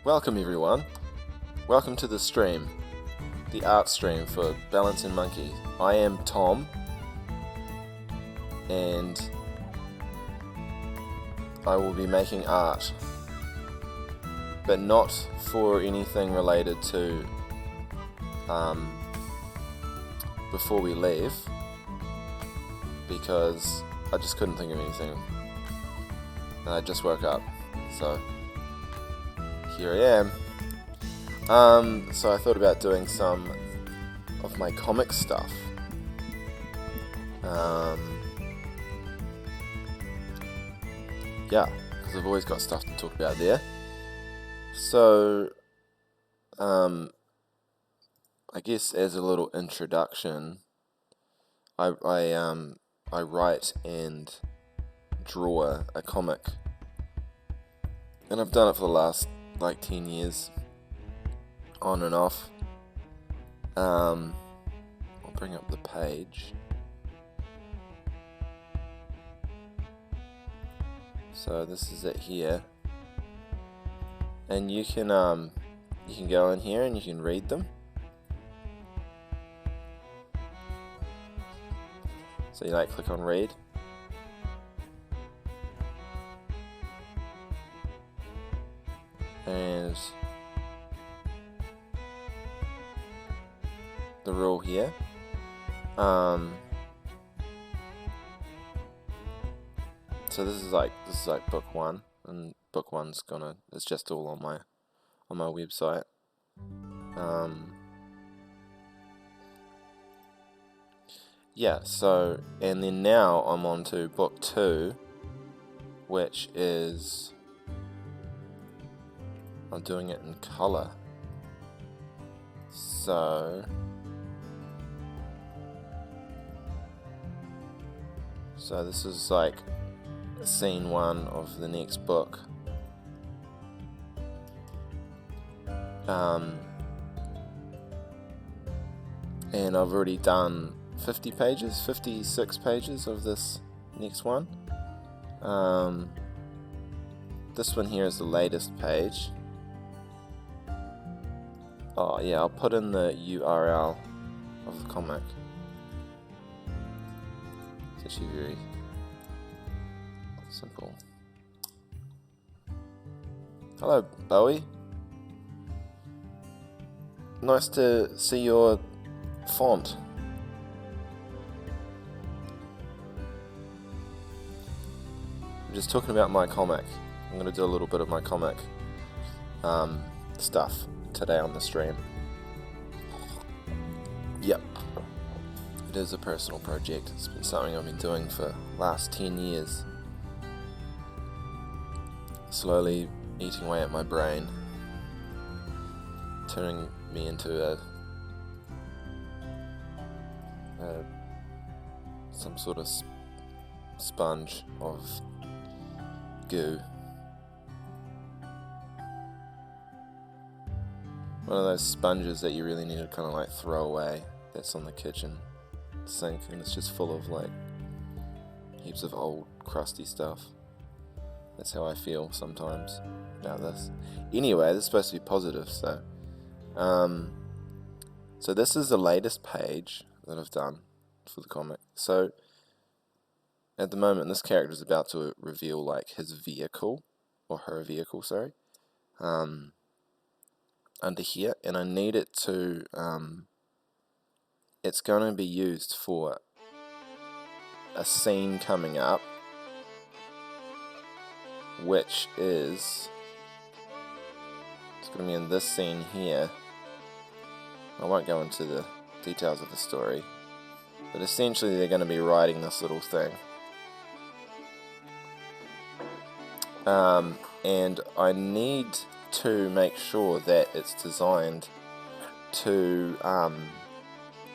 Welcome everyone. Welcome to the stream, the art stream for Balancing Monkeys. I am Tom, and I will be making art, but not for anything related to before we leave, because I just couldn't think of anything, and I just woke up, so here I am. So I thought about doing some of my comic stuff. Yeah, because I've always got stuff to talk about there. So, I guess as a little introduction, I write and draw a comic, and I've done it for the last 10 years, on and off. I'll bring up the page. So this is it here, and you can go in here and you can read them. So you click on read. And the rule here, so this is like book one, and book one's it's just all on my website. Yeah, so, and then now I'm on to book two, which is, I'm doing it in color. So this is scene one of the next book. And I've already done 56 pages of this next one. This one here is the latest page. Oh yeah, I'll put in the URL of the comic. It's actually very simple. Hello, Bowie. Nice to see your font. I'm just talking about my comic. I'm going to do a little bit of my comic stuff today on the stream. Yep. It is a personal project. It's been something I've been doing for the last 10 years. Slowly eating away at my brain, turning me into some sort of sponge of goo. One of those sponges that you really need to throw away, that's on the kitchen sink, and it's just full of heaps of old crusty stuff. That's how I feel sometimes about this. Anyway, this is supposed to be positive, so this is the latest page that I've done for the comic. So at the moment, this character is about to reveal his vehicle, or her vehicle, sorry, under here, and I need it to, it's going to be used for a scene coming up, which is, it's going to be in this scene here. I won't go into the details of the story, but essentially they're going to be riding this little thing. And I need to make sure that it's designed to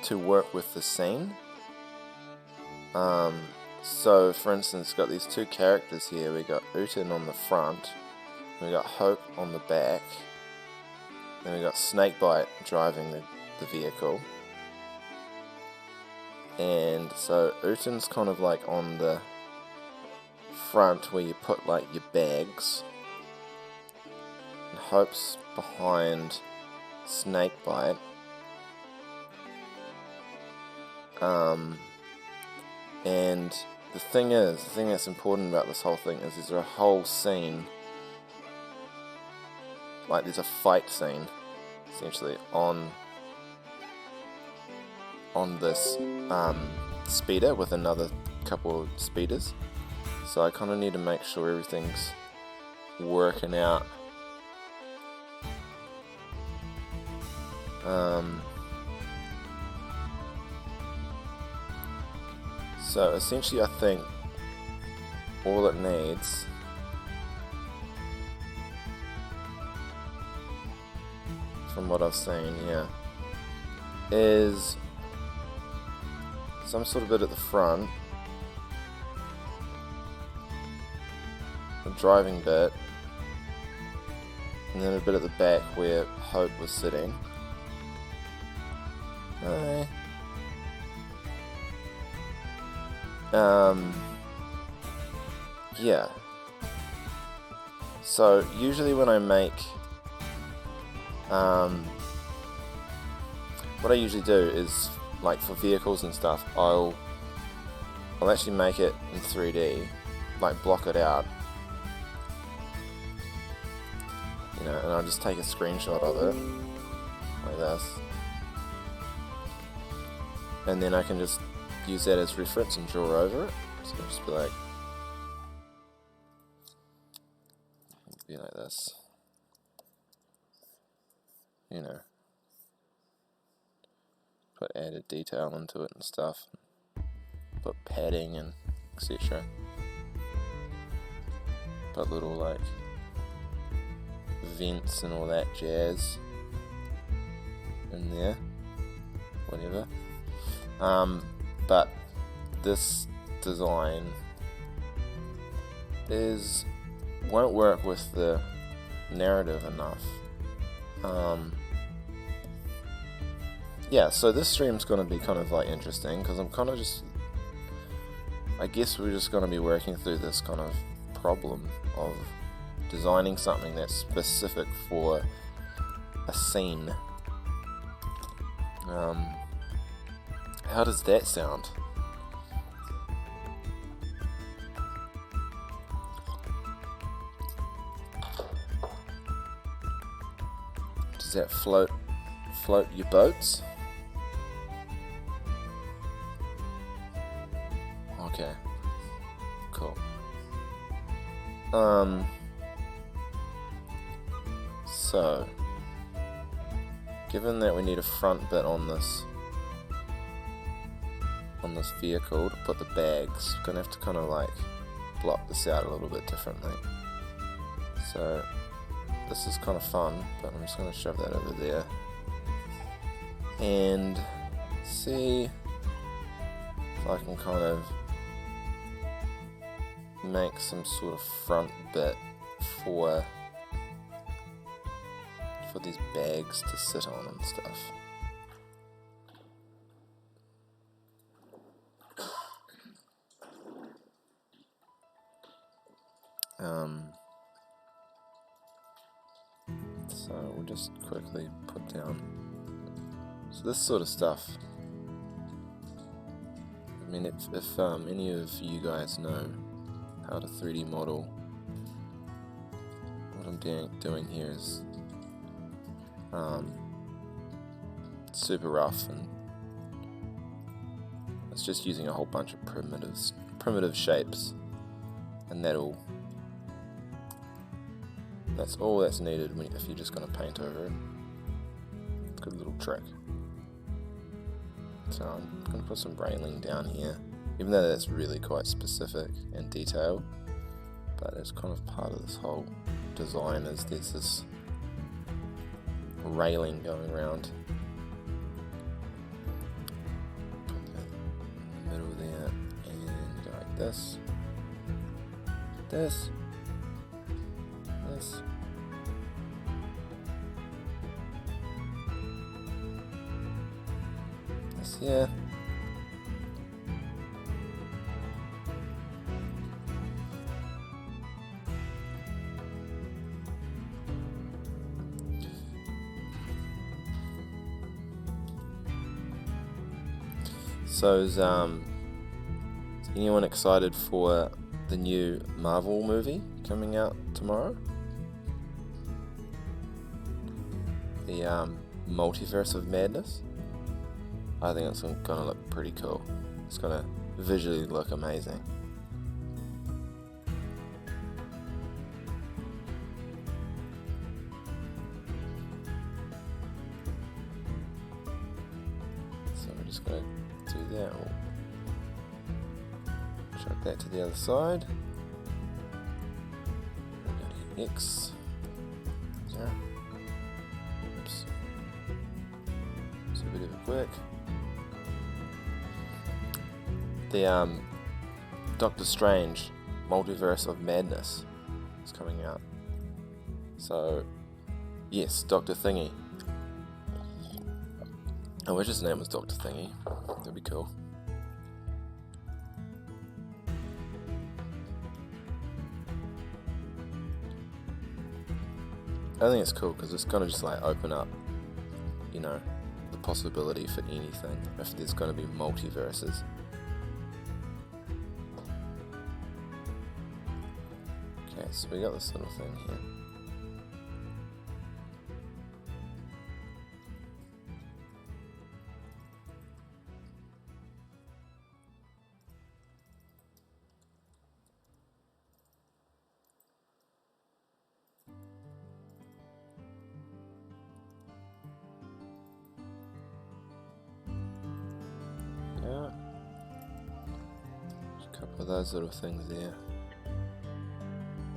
work with the scene. So for instance, we've got these two characters here. We got Uten on the front, we got Hope on the back, and we got Snakebite driving the vehicle. And so Uten's on the front where you put your bags, and hopes behind snakebite. And the thing that's important about this whole thing is there's a whole scene, like there's a fight scene, essentially, on this speeder with another couple of speeders. So I kind of need to make sure everything's working out. So essentially I think all it needs from what I've seen, is some sort of bit at the front, a driving bit, and then a bit at the back where Hope was sitting. Yeah. So usually when I make, what I usually do is, like for vehicles and stuff, I'll actually make it in 3D, like block it out, and I'll just take a screenshot of it, like this, and then I can just use that as reference and draw over it. So I'll just be like, this, put added detail into it and stuff, put padding and etc. Put little like vents and all that jazz in there, whatever. But this design won't work with the narrative enough. So this stream's going to be kind of like interesting, because I'm kind of I guess we're just going to be working through this kind of problem of designing something that's specific for a scene. How does that sound? Does that float your boats? Okay, cool. So given that we need a front bit on this vehicle to put the bags, we're gonna have to kind of like block this out a little bit differently. So this is kind of fun, but I'm just going to shove that over there and see if I can kind of make some sort of front bit for these bags to sit on and stuff. So we'll just quickly put down. So this sort of stuff. I mean, if any of you guys know how to 3D model, what I'm doing here is super rough, and it's just using a whole bunch of primitive shapes, and that's all that's needed if you're just going to paint over it. Good little trick. So I'm going to put some railing down here, even though that's really quite specific and detailed, but it's kind of part of this whole design, is there's this railing going around. Put that in the middle there, and go like this, this, yeah. So is anyone excited for the new Marvel movie coming out tomorrow? The Multiverse of Madness? I think it's gonna look pretty cool. It's gonna visually look amazing. So we're just gonna do that. We'll chuck that to the other side. We're gonna hit X. There. Oops. It's a bit of a quick. The Doctor Strange Multiverse of Madness is coming out. So, yes, Dr. Thingy. I wish his name was Dr. Thingy. That'd be cool. I think it's cool because it's gonna just like open up, you know, the possibility for anything if there's gonna be multiverses. Okay, so we got this little thing here. Yeah, there's a couple of those little things there.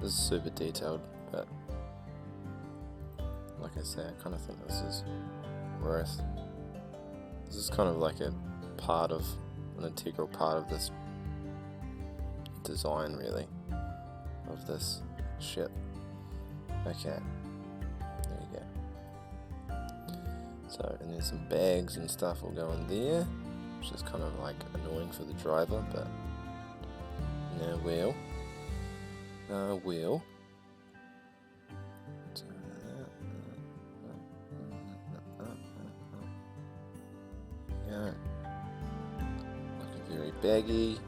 This is super detailed, but like I say, I kind of think this is worth. This is kind of like an integral part of this design, really, of this ship. Okay, there you go. So, and then some bags and stuff will go in there, which is kind of like annoying for the driver, but no will. Yeah, looking very baggy.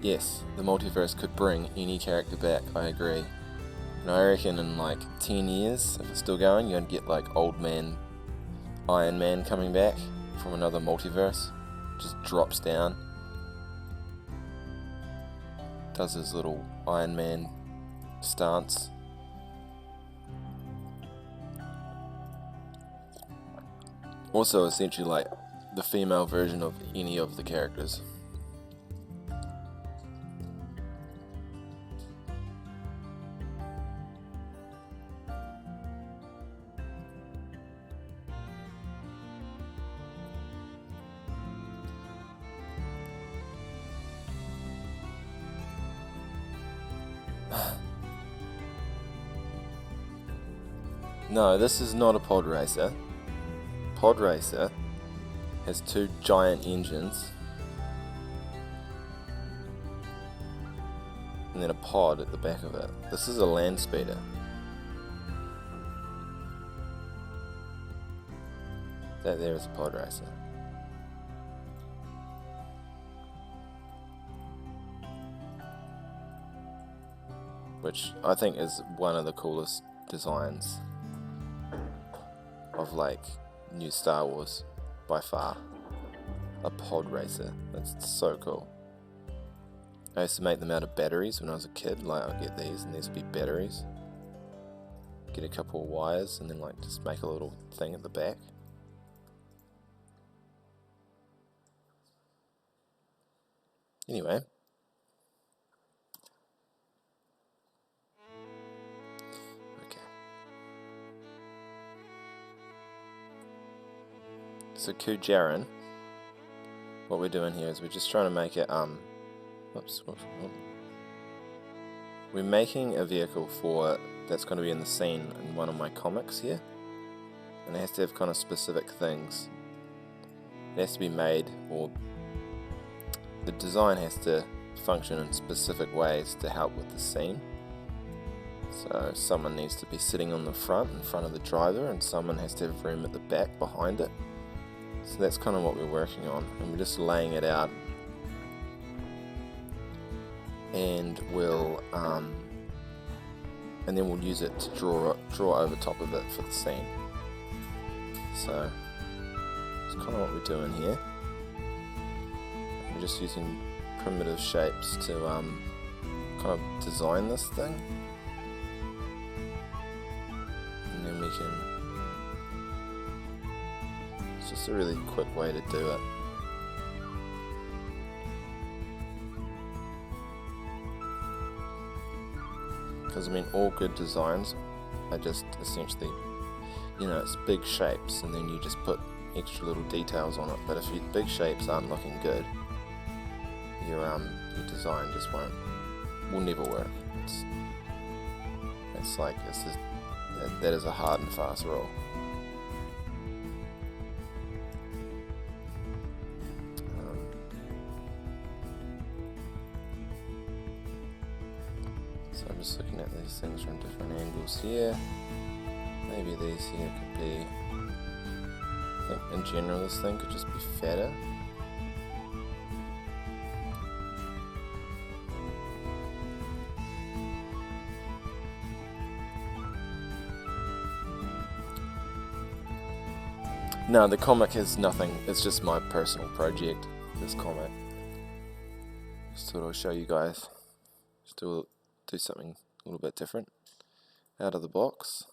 Yes, the multiverse could bring any character back, I agree. And I reckon in like 10 years, if it's still going, you're going to get like old man Iron Man coming back from another multiverse. Just drops down. Does his little Iron Man stance. Also essentially like the female version of any of the characters. No, this is not a pod racer. Pod racer has two giant engines and then a pod at the back of it. This is a land speeder. That there is a pod racer. Which I think is one of the coolest designs of like new Star Wars by far. A pod racer. That's so cool. I used to make them out of batteries when I was a kid. Like I'd get these and these would be batteries. Get a couple of wires and then like just make a little thing at the back. Anyway. So Kujaran, what we're doing here is we're just trying to make it, we're making a vehicle that's going to be in the scene in one of my comics here, and it has to have kind of specific things. It has to be made, or the design has to function in specific ways to help with the scene. So someone needs to be sitting on the front, in front of the driver, and someone has to have room at the back behind it. So that's kind of what we're working on, and we're just laying it out. And then we'll use it to draw over top of it for the scene. So that's kind of what we're doing here. We're just using primitive shapes to kind of design this thing, and then we can. It's just a really quick way to do it. Because I mean, all good designs are just essentially, it's big shapes, and then you just put extra little details on it. But if your big shapes aren't looking good, your design just will never work. That is a hard and fast rule. So I'm just looking at these things from different angles here. Maybe these here could be, I think in general this thing could just be fatter. No, the comic has nothing, it's just my personal project, this comic. Just thought I'd show you guys, just do something a little bit different, out of the box.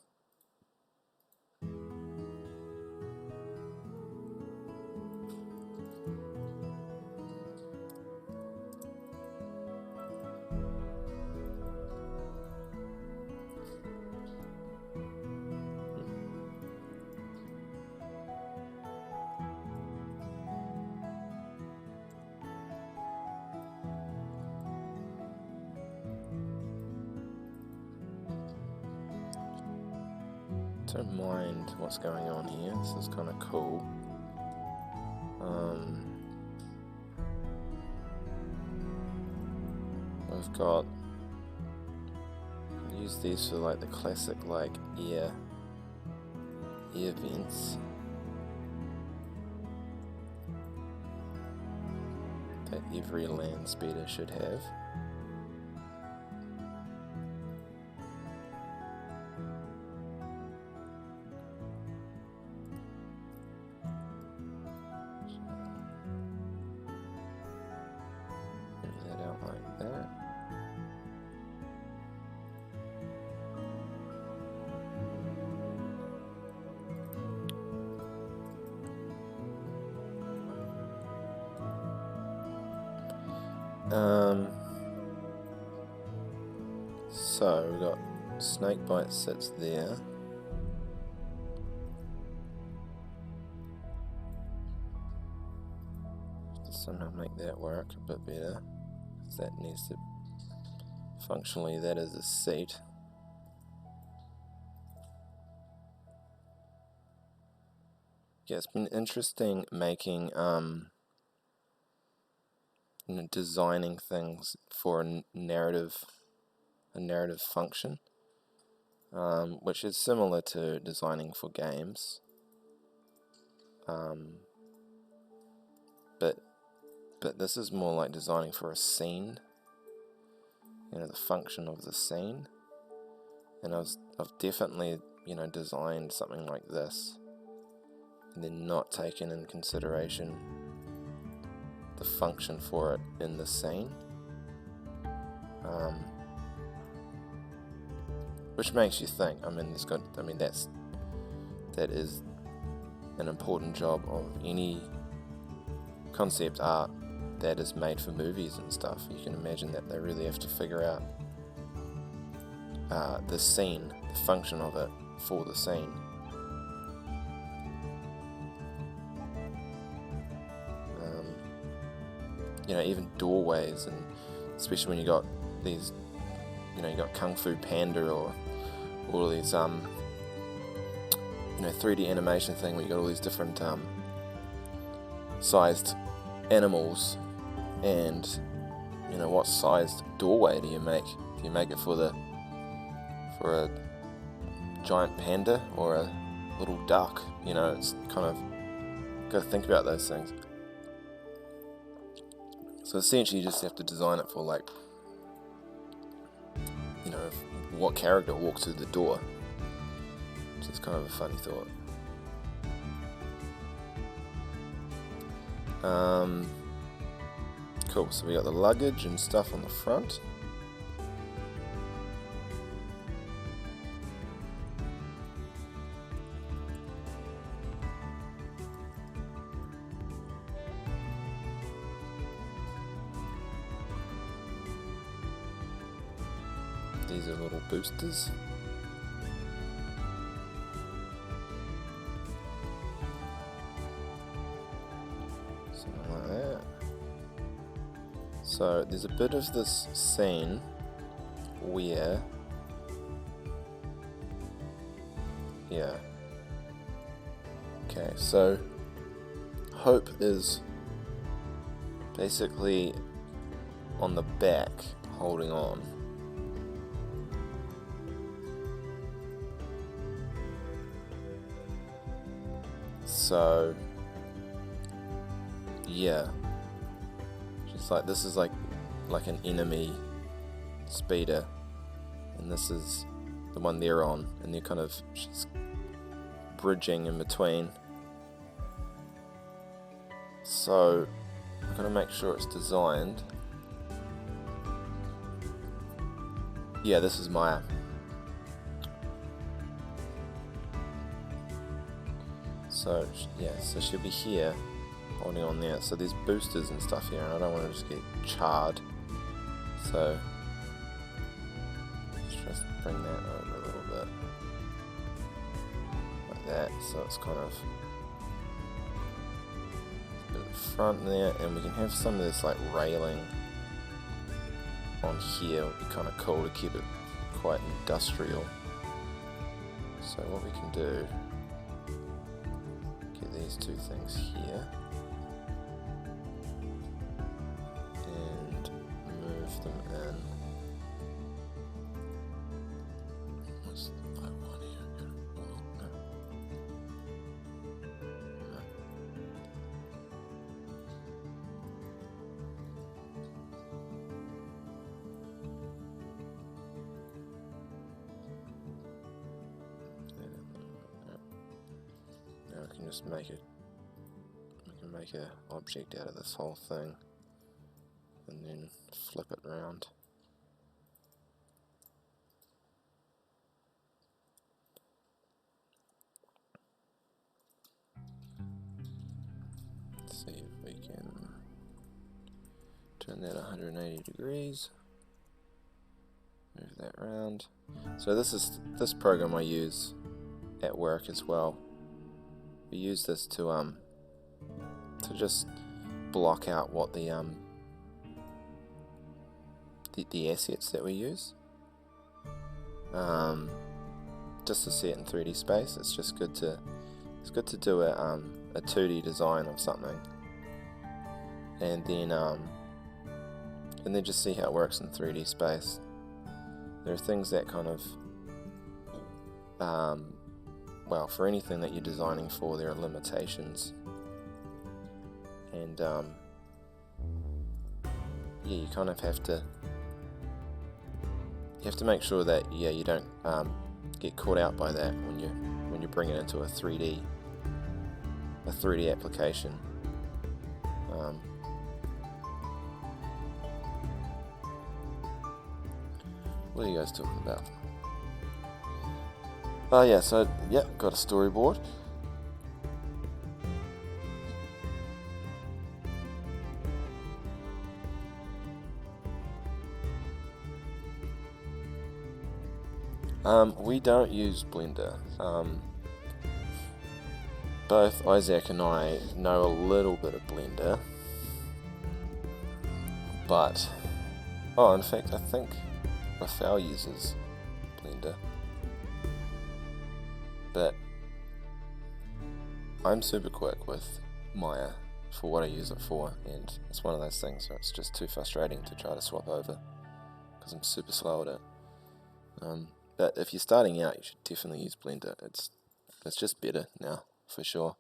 Don't mind what's going on here, this is kind of cool. I've got, use these for like the classic like ear vents that every land speeder should have. So we've got Snakebite sits there. To somehow make that work a bit better. That needs to, functionally that is a seat. Yeah, it's been interesting making designing things for a narrative function, which is similar to designing for games, but this is more like designing for a scene, the function of the scene. And I've definitely designed something like this and then not taken in consideration the function for it in the scene, which makes you think. That is an important job of any concept art that is made for movies and stuff. You can imagine that they really have to figure out the scene, the function of it for the scene. Even doorways, and especially when you got these, you got Kung Fu Panda or all of these 3D animation thing where you got all these different sized animals, and you know, what sized doorway do you make? Do you make it for a giant panda or a little duck? You know, it's kind of got to think about those things. So essentially, you just have to design it for, like, you know, what character walks through the door, which is kind of a funny thought. Cool, so we got the luggage and stuff on the front. These are little boosters. Something like that. So there's a bit of this scene where, yeah. Okay, so Hope is basically on the back holding on. So yeah, she's like, this is like an enemy speeder, and this is the one they're on, and they're kind of, she's bridging in between. So I'm gonna make sure it's designed. Yeah, this is Maya. So yeah, so she'll be here, holding on there. So there's boosters and stuff here, and I don't want to just get charred. So let's just bring that over a little bit, like that. So it's kind of a bit at the front there, and we can have some of this like railing on here. It would be kind of cool to keep it quite industrial. So what we can do, get these two things here and move them in. What's that one here? Oh, no. No. Now we can just make it. We can make an object out of this whole thing, and then flip it around. Let's see if we can turn that 180 degrees. Move that around. So this program I use at work as well. We use this to just block out what the assets that we use. Just to see it in 3D space. It's just good to do a 2D design of something, and then just see how it works in 3D space. There are things that kind of well, for anything that you're designing for, there are limitations, and yeah, you kind of have to make sure that you don't get caught out by that when you bring it into a 3D application. What are you guys talking about? Oh yeah, so yeah, got a storyboard. We don't use Blender. Both Isaac and I know a little bit of Blender, but in fact, I think Raphael uses Blender. But I'm super quick with Maya, for what I use it for, and it's one of those things where it's just too frustrating to try to swap over because I'm super slow at it. But if you're starting out, you should definitely use Blender. It's just better now, for sure,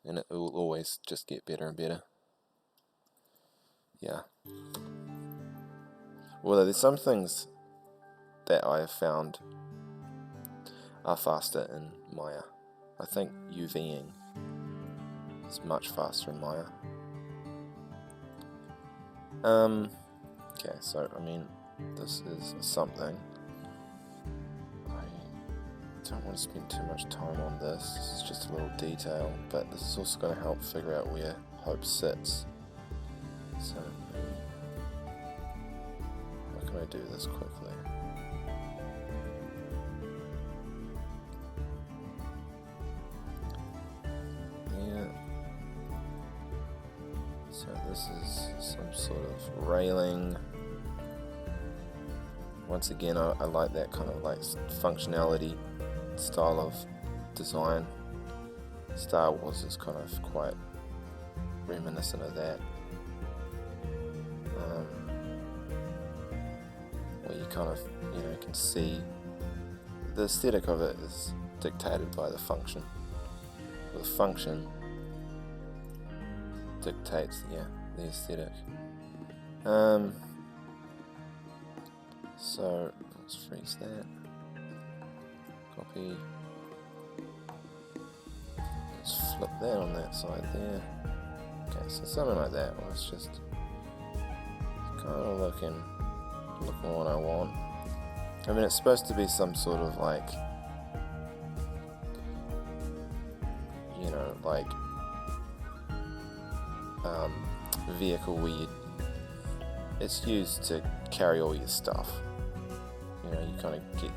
and it will always just get better and better. Yeah. Although there's some things that I have found are faster in Maya. I think UVing is much faster in Maya. Okay, so I mean, this is something. I don't want to spend too much time on this. This is just a little detail, but this is also going to help figure out where Hope sits. So, how can I do this quickly? Yeah. So this is some sort of railing. Once again, I like that kind of like functionality style of design. Star Wars is kind of quite reminiscent of that. Where you kind of, can see the aesthetic of it is dictated by the function. The function dictates, the aesthetic. So let's freeze that. Copy. Let's flip that on that side there. Okay, so something like that. Well, it's just kind of looking what I want. I mean, it's supposed to be some sort of like, vehicle where it's used to carry all your stuff. You kind of get.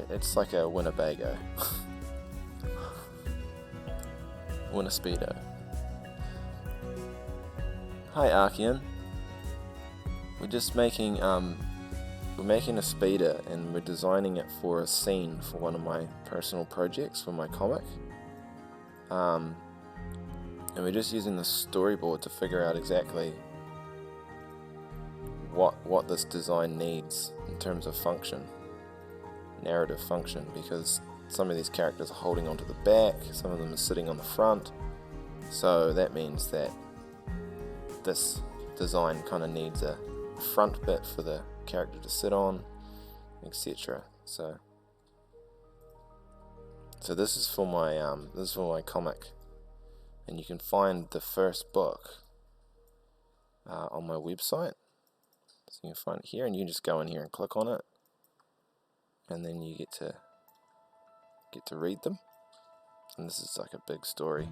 It's like a Winnebago. Winnespeedo. Hi Archean. We're just making we're making a speeder and we're designing it for a scene for one of my personal projects for my comic. And we're just using the storyboard to figure out exactly what this design needs in terms of function, narrative function, because some of these characters are holding onto the back, some of them are sitting on the front, so that means that this design kind of needs a front bit for the character to sit on, etc. So this is for my comic, and you can find the first book on my website. So you can find it here, and you can just go in here and click on it, and then you get to read them. And this is like a big story,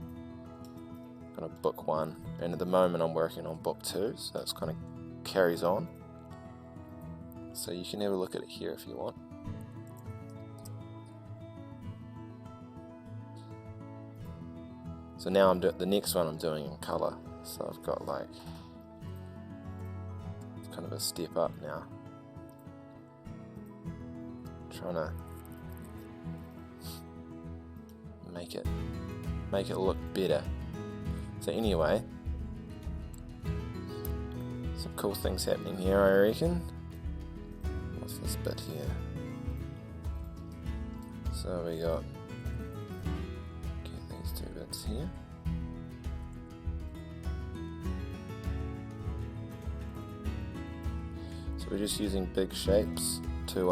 kind of book 1. And at the moment I'm working on book 2, so it's kind of carries on. So you can have a look at it here if you want. So now the next one I'm doing in color. So I've got like kind of a step up now. Trying to make it look better. So anyway, some cool things happening here, I reckon. What's this bit here? So we got these 2 bits here. So we're just using big shapes to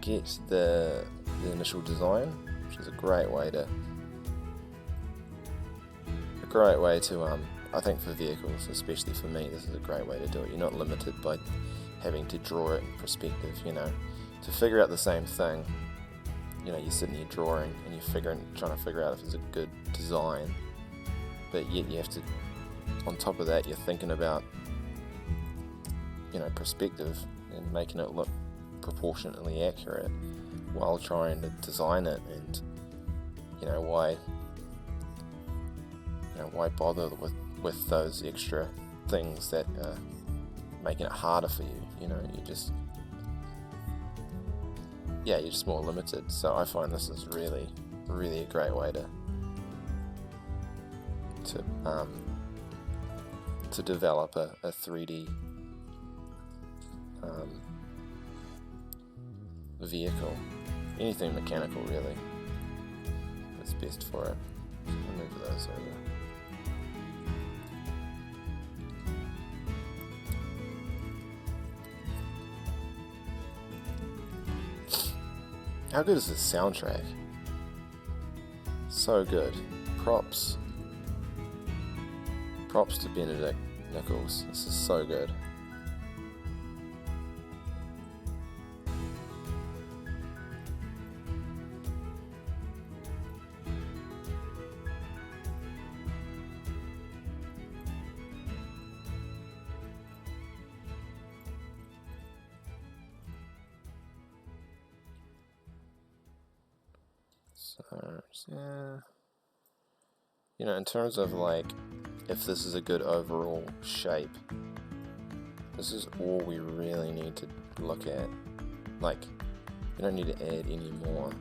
get the initial design, which is a great way to I think for vehicles, especially for me, this is a great way to do it. You're not limited by having to draw it in perspective, to figure out the same thing. You're sitting here drawing and you're trying to figure out if it's a good design, but yet you have to, on top of that, you're thinking about perspective and making it look proportionately accurate while trying to design it, and why bother with those extra things that are making it harder for you. You're just more limited. So I find this is really, really a great way to develop a 3D vehicle. Anything mechanical, really. That's best for it. I'll move those over. How good is this soundtrack? So good. Props to Benedict Nichols. This is so good. So, yeah. You know, in terms of like, if this is a good overall shape, this is all we really need to look at. Like, you don't need to add any more.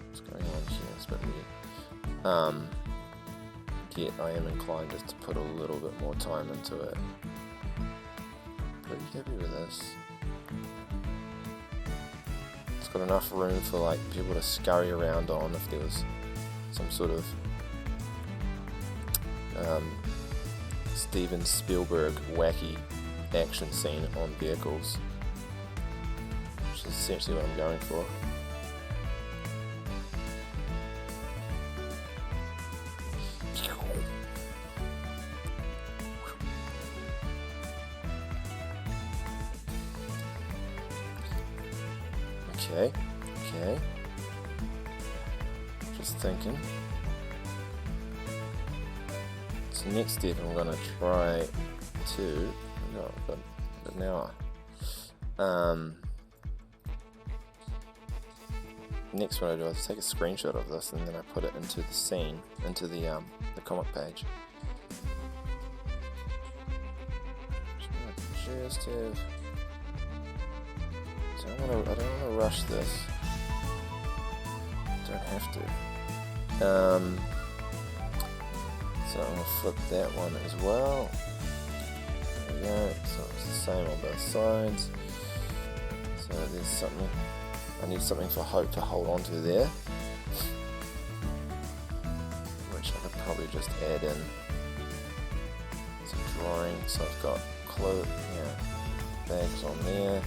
What's going on here? It's a bit weird. Yet I am inclined just to put a little bit more time into it. Pretty happy with this. It's got enough room for like people to scurry around on if there was some sort of Steven Spielberg wacky action scene on vehicles, which is essentially what I'm going for. Okay. Just thinking. So next step I'm going to try to... No, but now... next what I do is take a screenshot of this and then I put it into the scene, into the comic page. Just have... I don't want to rush this. Don't have to. So I'm going to flip that one as well. There we go. So it's the same on both sides. So there's something. I need something for Hope to hold on to there, which I could probably just add in some drawing. So I've got bags on there.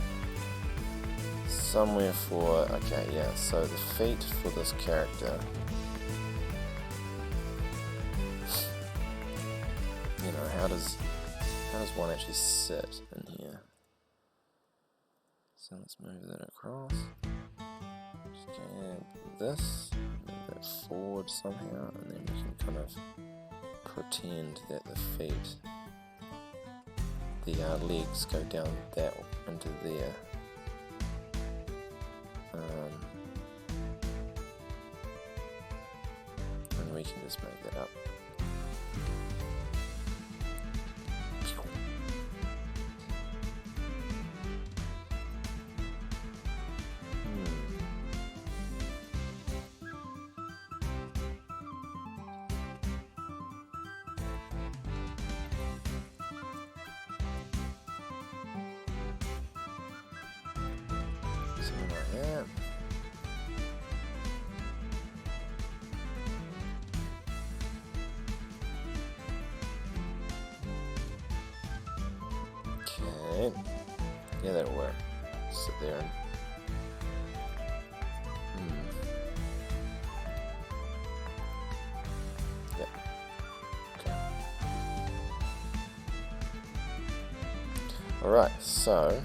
Somewhere for, okay, yeah, so the feet for this character, you know, how does one actually sit in here? So let's move that across, just grab this, move that forward somehow, and then we can kind of pretend that the feet, the legs go down that into there. And we can just make that up. Something like that. Okay. Yeah, that'll work. Sit there and... Yep. Okay. Alright, so...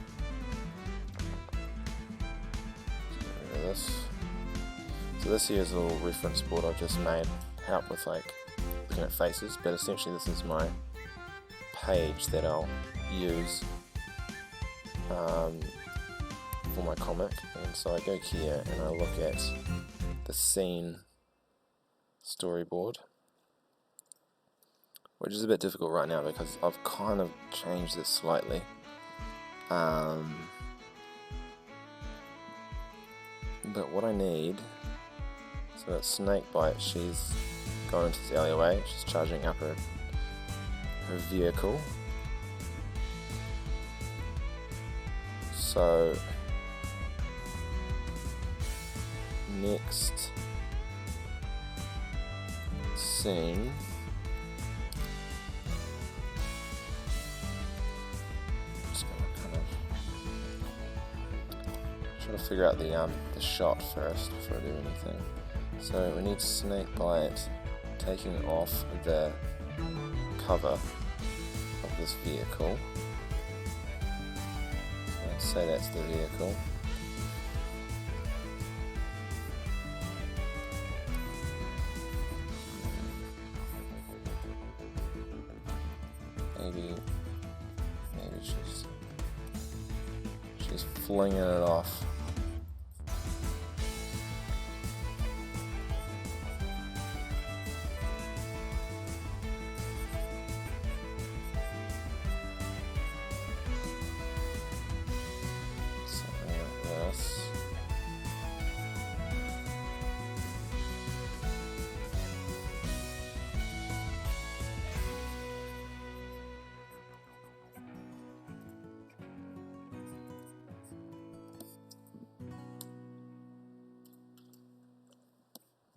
So this here is a little reference board I've just made, help with like looking at faces, but essentially this is my page that I'll use for my comic. And so I go here and I look at the scene storyboard, which is a bit difficult right now because I've kind of changed this slightly. But what I need, so that Snakebite, she's going into this alleyway. She's charging up her vehicle. So next scene, just gonna kind of try to figure out the shot first before I do anything. So we need Snakebite taking off the cover of this vehicle. I'd say that's the vehicle. Maybe she's flinging it off. Something like this.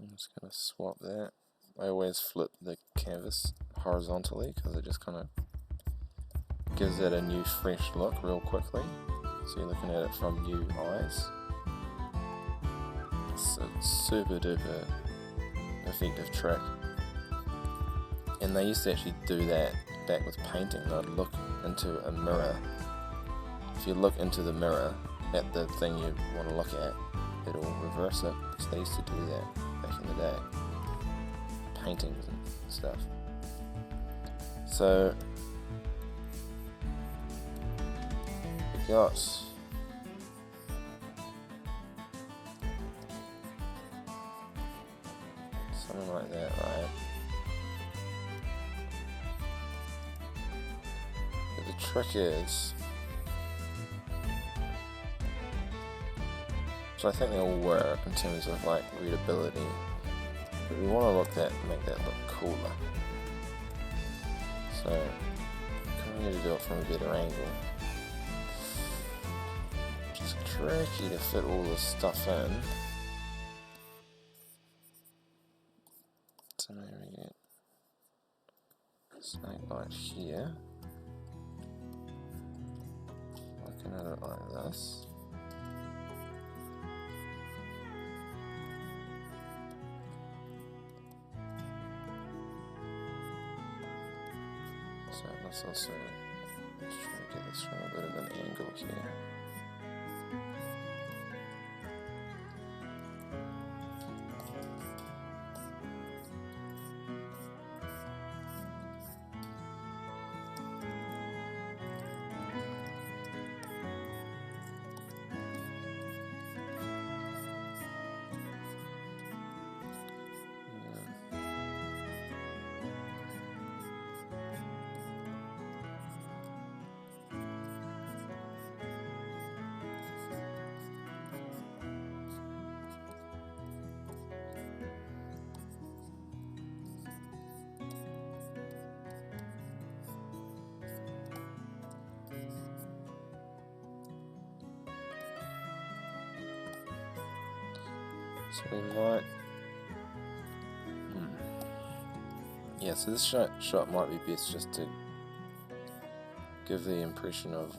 I'm just going to swap that. I always flip the canvas horizontally because it just kind of gives it a new fresh look real quickly. So you're looking at it from new eyes. It's a super duper effective trick. And they used to actually do that back with painting. They'd look into a mirror. If you look into the mirror at the thing you want to look at, it'll reverse it. Because they used to do that back in the day. Paintings and stuff. So we got something like that, right? But the trick is, so I think they'll work in terms of like readability, but we want to make that look cooler. So kind of need to do it from a better angle. It's tricky to fit all this stuff in. So maybe we get Snakebite here. Looking at it like this. So let's also try to get this from a bit of an angle here. So we might, yeah, so this shot might be best just to give the impression of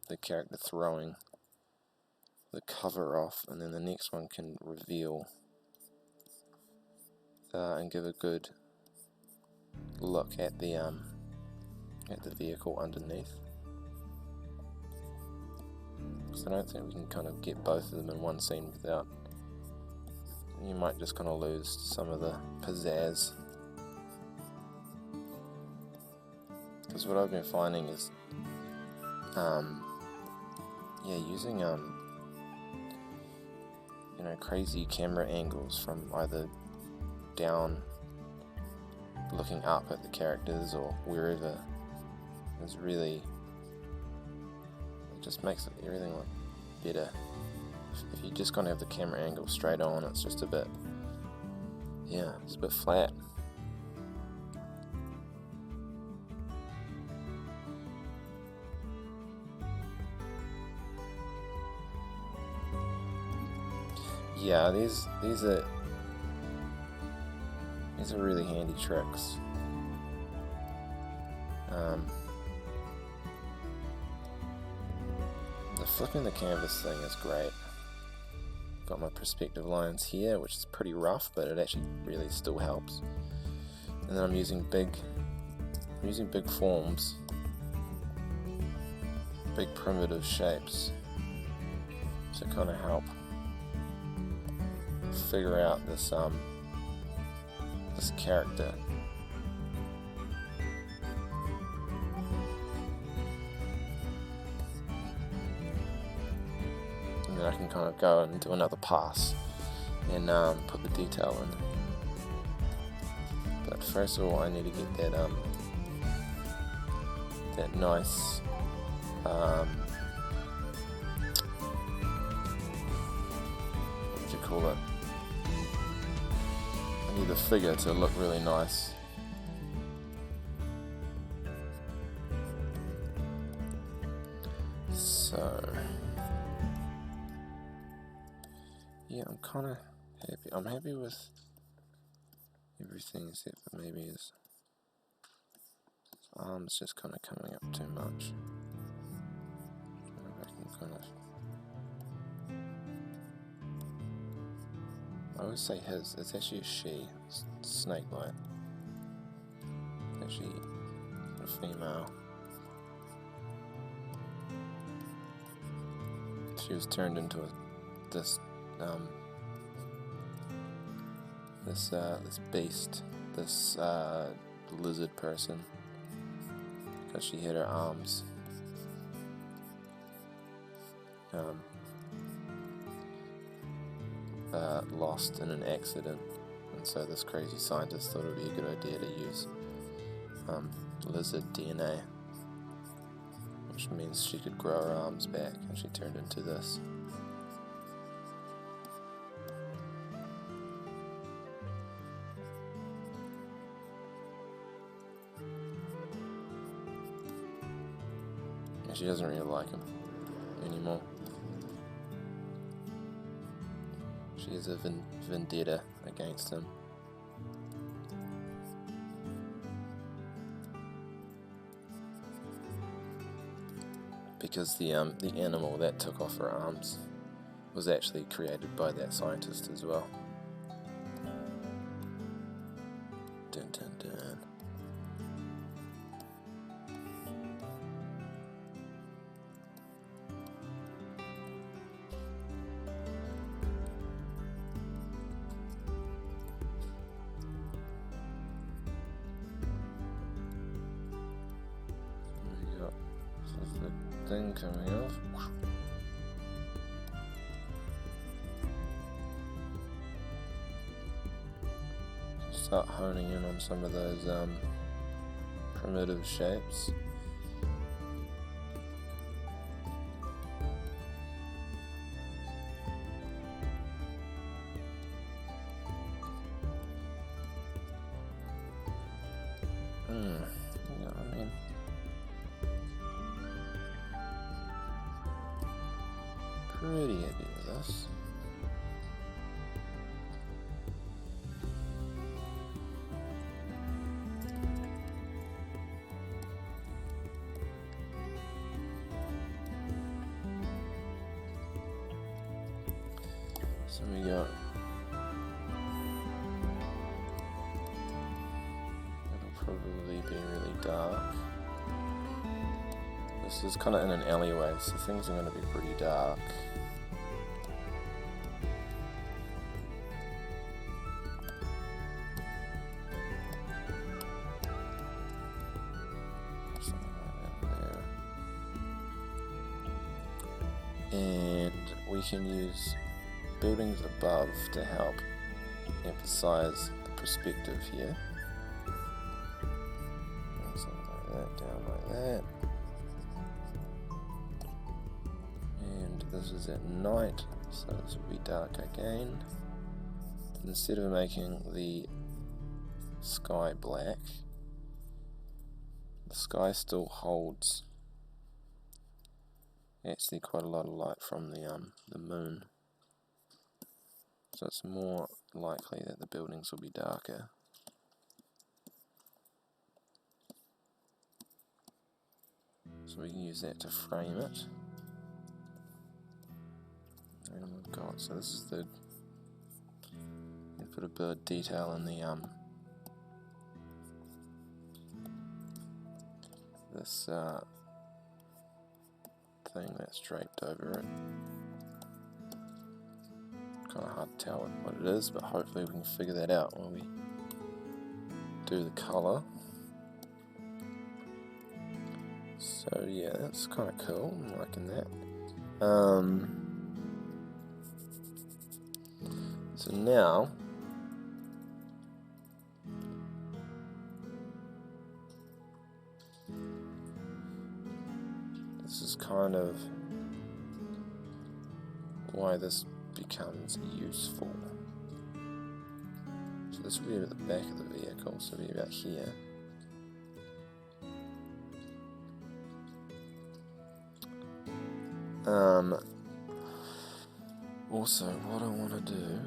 the character throwing the cover off, and then the next one can reveal and give a good look at the vehicle underneath. Because I don't think we can kind of get both of them in one scene without, you might just kind of lose some of the pizzazz. Because what I've been finding is using crazy camera angles from either down looking up at the characters or wherever is really, it just makes everything look better. if you're just gonna have the camera angle straight on, it's just a bit, yeah, it's a bit flat. Yeah, these are really handy tricks. The flipping the canvas thing is great. Got my perspective lines here, which is pretty rough, but it actually really still helps. And then I'm using big forms, big primitive shapes to kind of help figure out this character. And then I can kind of go and do another pass and put the detail in. But first of all, I need to get that nice what do you call it? I need the figure to look really nice. So yeah, I'm kind of happy. I'm happy with everything except for maybe his arms just kind of coming up too much. I can kind of. I always say his. It's actually a she. It's snake-like. Actually, a female. She was turned into this beast, this lizard person, because she had her arms lost in an accident, and so this crazy scientist thought it would be a good idea to use lizard DNA, which means she could grow her arms back, and she turned into this. And she doesn't really like him anymore. She has a vendetta against him. Because the animal that took off her arms was actually created by that scientist as well. Dun dun dun. Thing coming off. Start honing in on some of those primitive shapes. Pretty happy with this. So we got, it'll probably be really dark. This is kind of in an alleyway, so things are going to be pretty dark. And we can use buildings above to help emphasize the perspective here. Something like that, down like that. And this is at night, So this will be dark again. Instead of making the sky black, the sky still holds actually quite a lot of light from the moon. So it's more likely that the buildings will be darker. So we can use that to frame it. And we've got, so this is the, we put a bit of detail in the this thing that's draped over it. Kind of hard to tell what it is, but hopefully we can figure that out when we do the colour. So yeah, that's kind of cool. I'm liking that. So now this is kind of why this becomes useful. So this will be at the back of the vehicle, so it'll be about here. Also, what I want to do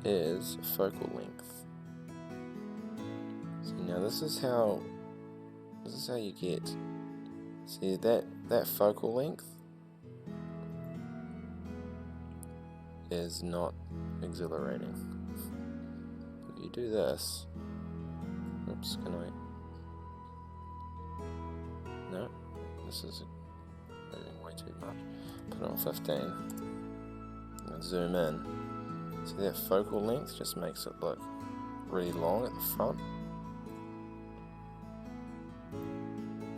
is focal length. So now this is how you get, see that focal length is not exhilarating. If you do this, oops, can I? No, this is moving way too much. Put it on 15 and zoom in. See that focal length just makes it look really long at the front.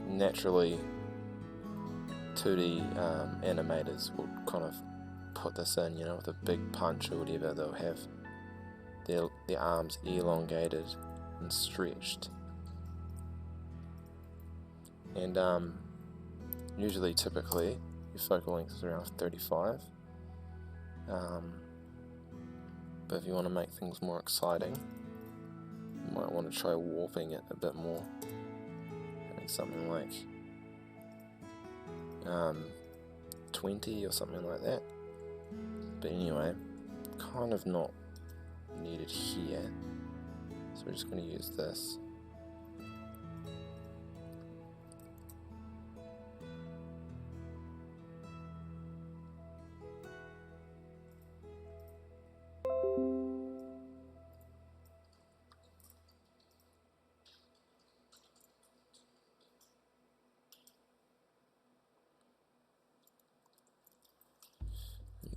Naturally, 2D animators will kind of put this in, you know, with a big punch or whatever. They'll have their arms elongated and stretched. And usually, typically, your focal length is around 35. But if you want to make things more exciting, you might want to try warping it a bit more. Having something like 20 or something like that. But anyway, kind of not needed here. So we're just going to use this.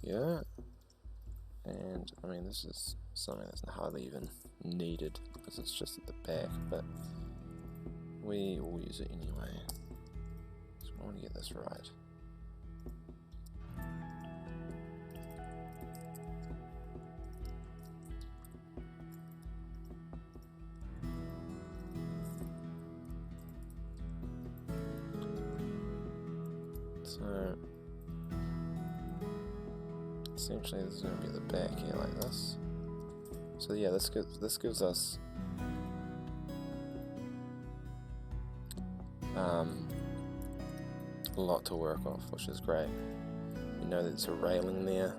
Yeah, and I mean this is something that's hardly even needed because it's just at the back, but we will use it anyway. So I want to get this right. So essentially this is going to be the back here like this. So yeah, this gives us a lot to work off, which is great. You know that there's a railing there.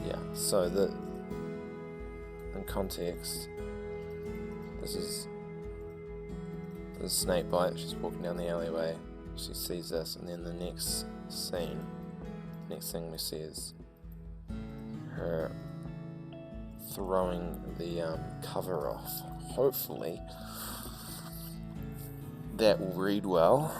Yeah, so in context, this is a snake bite. She's walking down the alleyway. She sees this, and then the next thing we see is her throwing the cover off. Hopefully that will read well.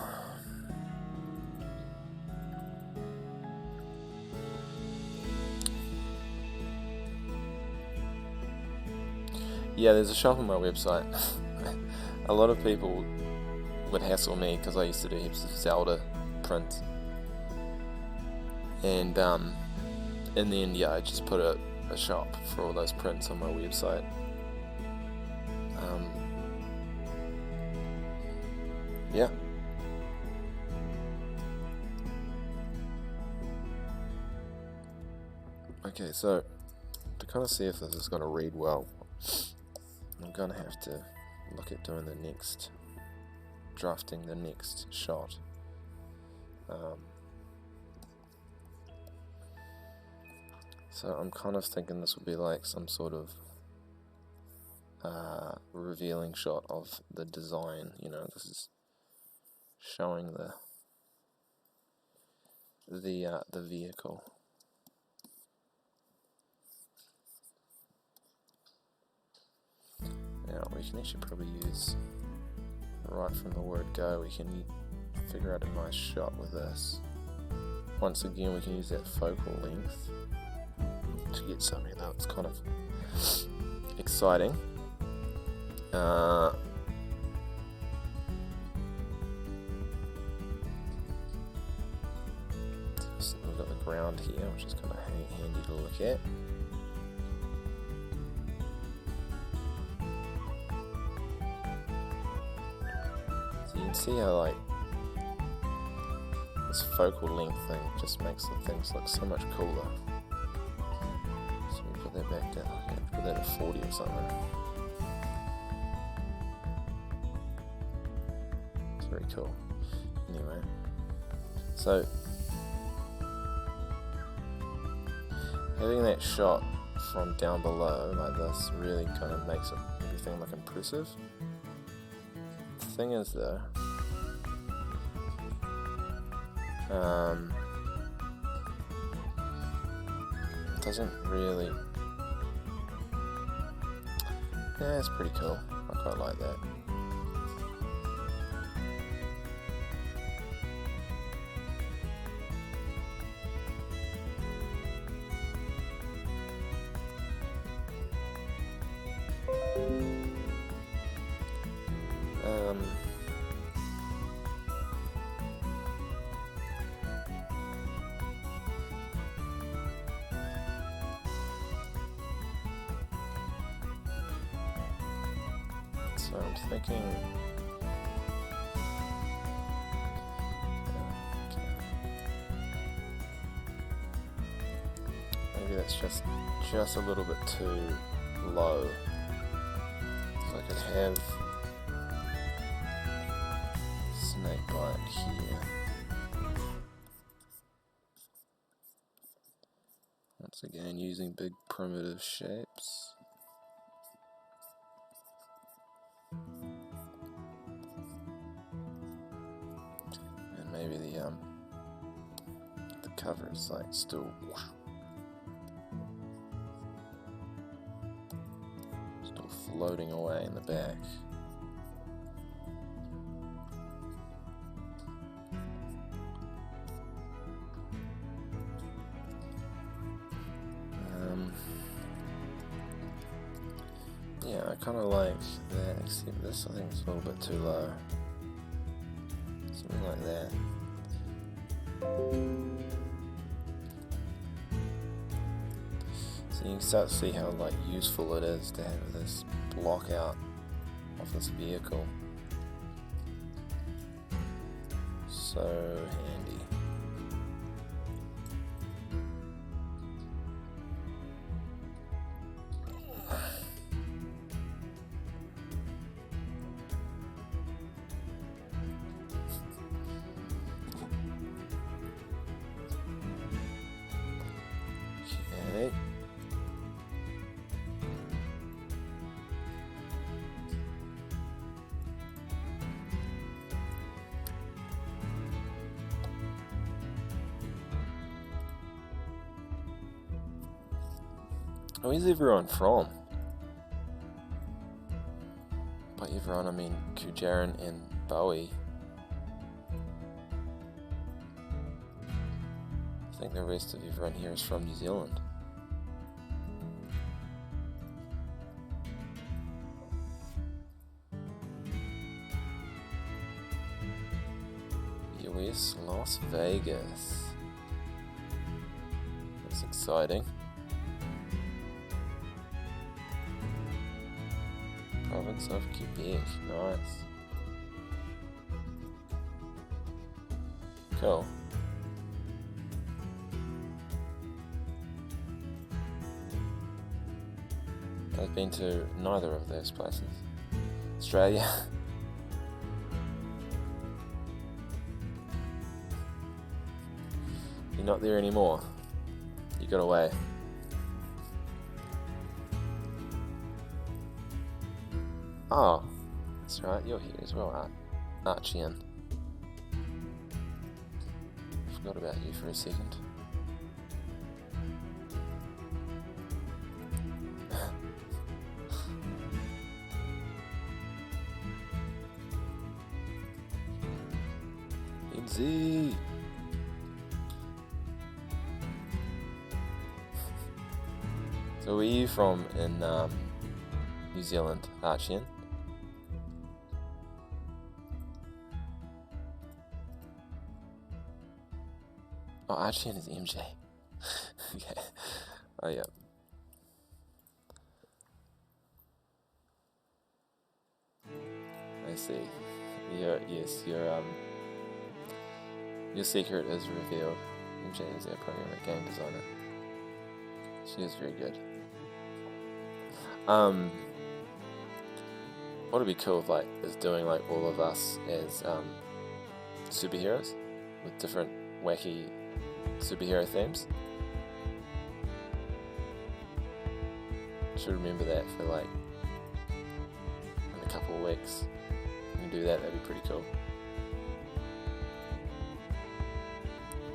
Yeah, there's a shop on my website. A lot of people would hassle me because I used to do heaps of Zelda prints, and in the end, yeah, I just put a shop for all those prints on my website. Yeah. Okay, so to kind of see if this is going to read well, I'm going to have to look at doing drafting the next shot. So I'm kind of thinking this would be like some sort of revealing shot of the design. This is showing the vehicle. Now we can actually probably use, right from the word go, we can figure out a nice shot with this. Once again, we can use that focal length to get something that's kind of exciting. So we've got the ground here, which is kind of handy to look at. So you can see how this focal length thing just makes the things look so much cooler. So we put that back down. Put that at 40 or something. It's very cool. Anyway, so having that shot from down below like this really kind of makes everything look impressive. The thing is though, it doesn't really. Yeah, it's pretty cool. I quite like that. So I'm thinking, maybe that's just a little bit too low. So I could have snake bite here. Once again, using big primitive shapes. Maybe the cover is still floating away in the back. Yeah, I kind of like that, except this I think is a little bit too low. Something like that. So you can start to see how useful it is to have this block out of this vehicle. So handy. Okay. Where's everyone from? By everyone I mean Kujaran and Bowie. I think the rest of everyone here is from New Zealand. US, Las Vegas. That's exciting. Province Sons of Quebec, nice. Cool. I've been to neither of those places. Australia. You're not there anymore. You got away. Oh, that's right, you're here as well, Archian. Forgot about you for a second. Easy. So where are you from in New Zealand, Archian? Oh, Archian is MJ. Okay. Oh yeah. I see. Your secret is revealed. MJ is our programmer, game designer. She is very good. What would be cool if is doing all of us as superheroes with different wacky superhero themes. Should remember that for in a couple of weeks. We can do that. That'd be pretty cool.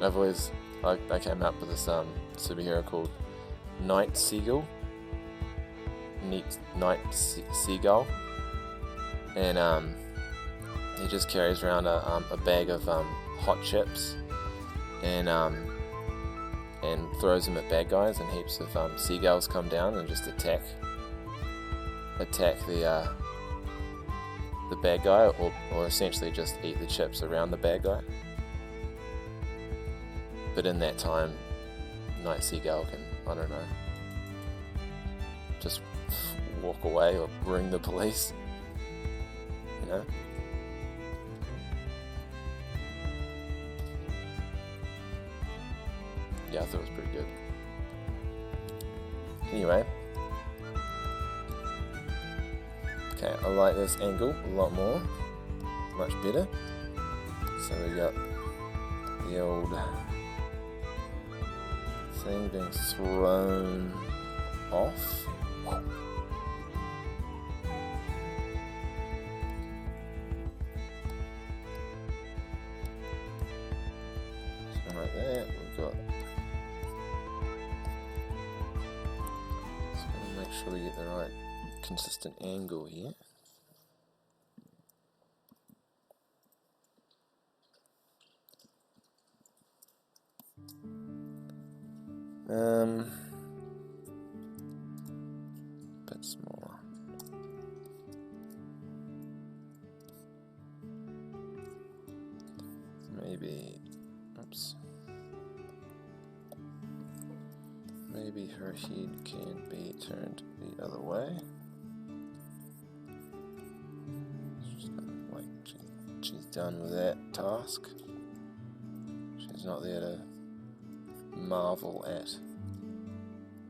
I've always I came up with this superhero called Night Seagull. Seagull, and he just carries around a bag of hot chips, and throws them at bad guys, and heaps of seagulls come down and just attack the bad guy, or essentially just eat the chips around the bad guy. But in that time, Night Seagull can, I don't know, just walk away or ring the police, you know? Yeah, I thought it was pretty good. Anyway. Okay, I like this angle a lot more. Much better. So we got the old thing being thrown off. Something like that. We've got. Just gonna make sure we get the right consistent angle here. Bit smaller. Maybe, oops. Maybe her head can be turned the other way. She's done with that task. She's not there to marvel at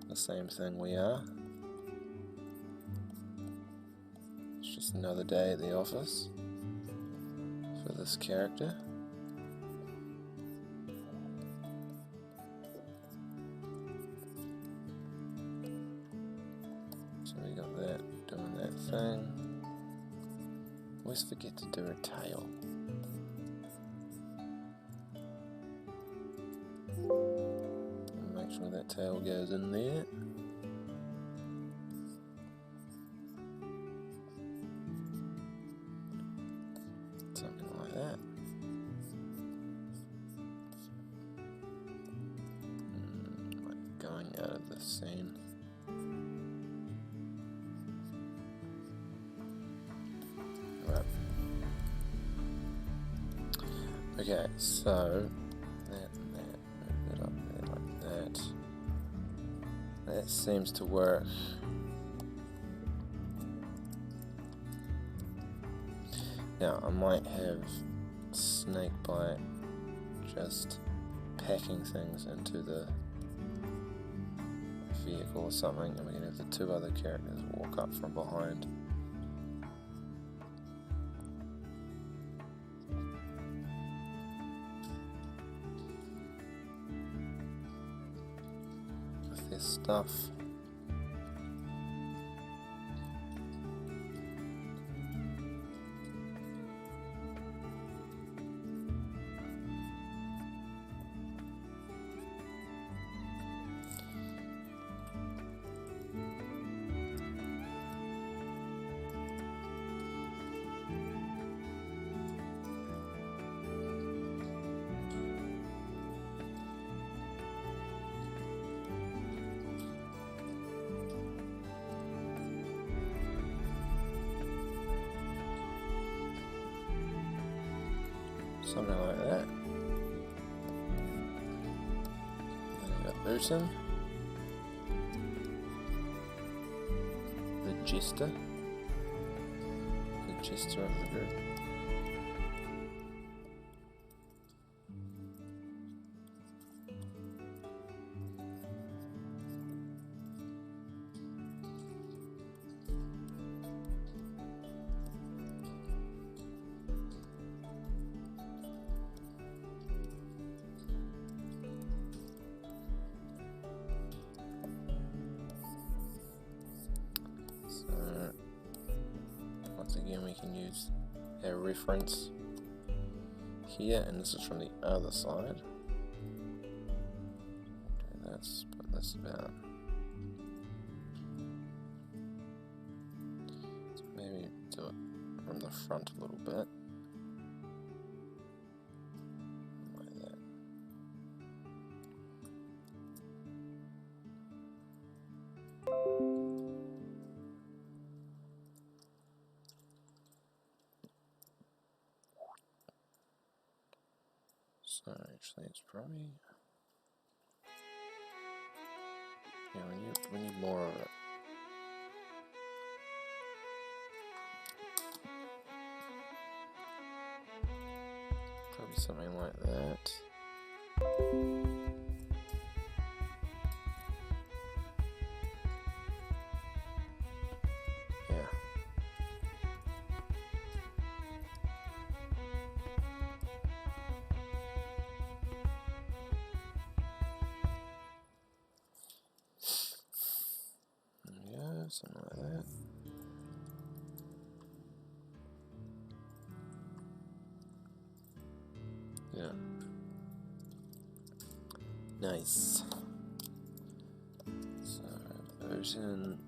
the same thing we are. It's just another day at the office for this character. So we got that, doing that thing. Always forget to do her tail. Make sure that tail goes in there. Something like that. Like going out of the scene. Right. Okay, so that and that, move it up there like that. That seems to work. Now I might have Snakebite just packing things into the vehicle or something, and we're going to have the two other characters walk up from behind. With their stuff. Something like that. Then we got Urton, the jester of the group. Once again, we can use a reference here, and this is from the other side. Do this, put this about. So maybe do it from the front a little bit. Like that. So actually it's probably, yeah, we need more of it. Probably something like that. Yeah. Yeah, something like that. Yeah. Nice. So version.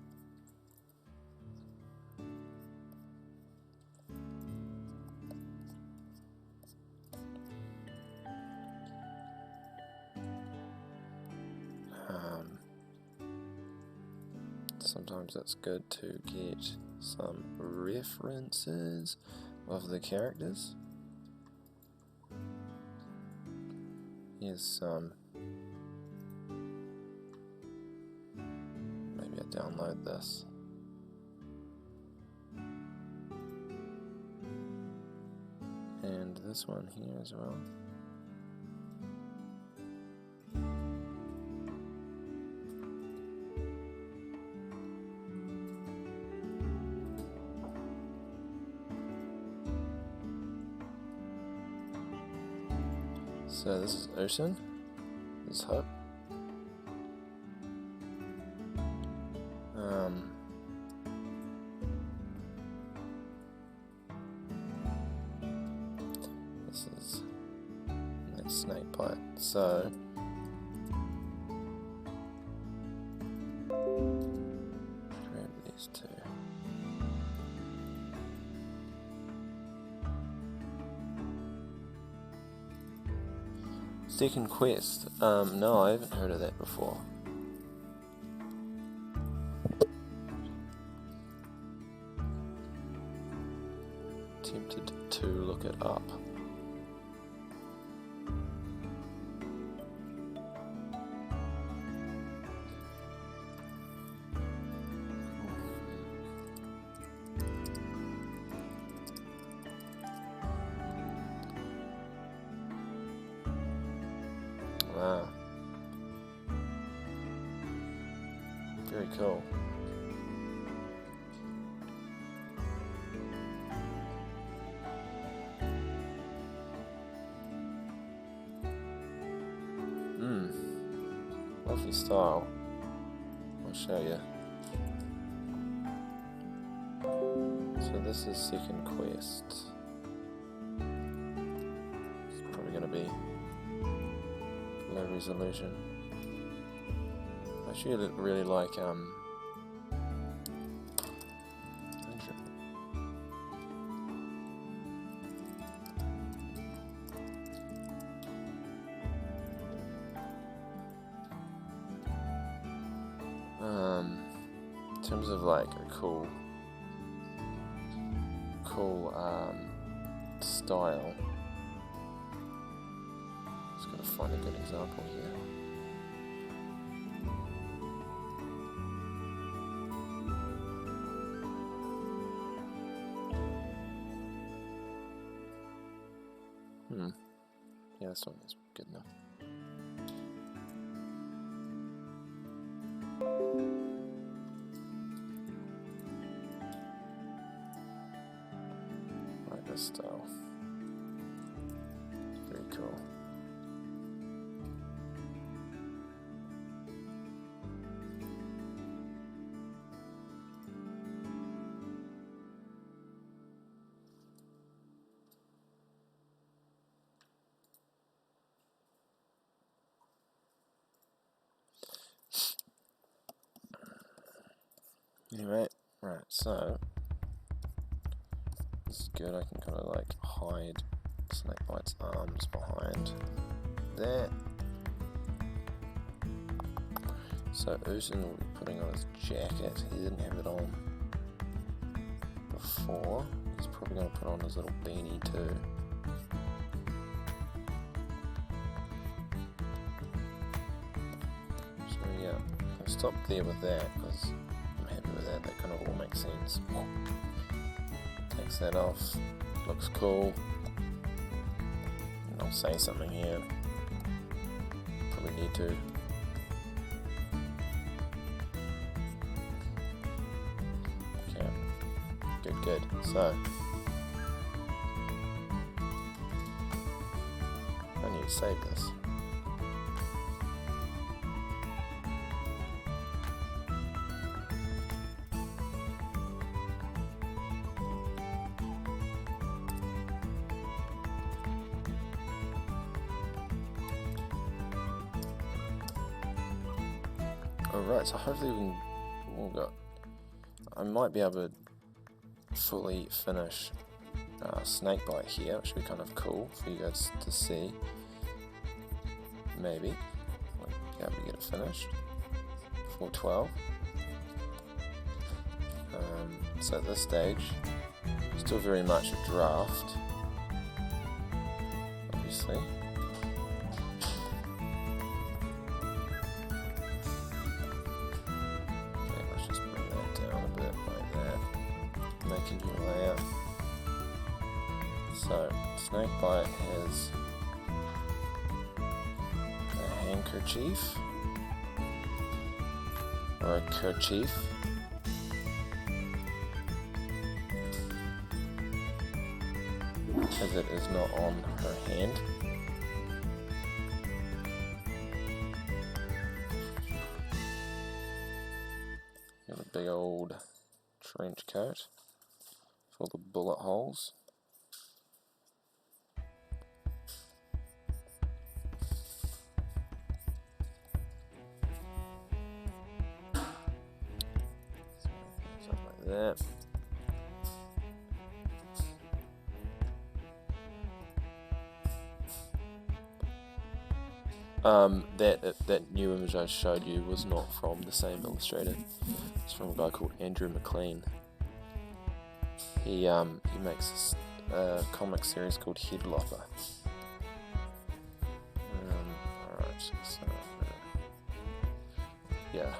Sometimes it's good to get some references of the characters. Here's some. Maybe I download this. And this one here as well. So this is Ocean, this is Hope. This is that Snakebite. So grab these two. Second quest. No, I haven't heard of that before. Tempted to look it up. Very cool. Lovely style. I'll show you. So this is second quest. It's probably going to be low resolution. I actually really like in terms of like a cool style. Just gotta find a good example here. Yeah, this one is good enough. Like this style. Very cool. Anyway, right, so this is good. I can kind of like hide Snakebite's arms behind that. So Usin will be putting on his jacket. He didn't have it on before. He's probably going to put on his little beanie too. So yeah, I'll stop there with that because I'm happy with that. That kind of all makes sense. Takes that off. Looks cool. And I'll say something here. Probably need to. Okay. Good. So I need to save this. Alright, so hopefully I might be able to fully finish Snakebite here, which would be kind of cool for you guys to see. Maybe I'll be able to get it finished before 12. So at this stage, still very much a draft, obviously. So, Snakebite has a handkerchief, or a kerchief, as it is not on her hand. Got a big old trench coat for the bullet holes. That. That new image I showed you was not from the same illustrator. It's from a guy called Andrew McLean. He makes a comic series called Headlopper. Alright, so yeah.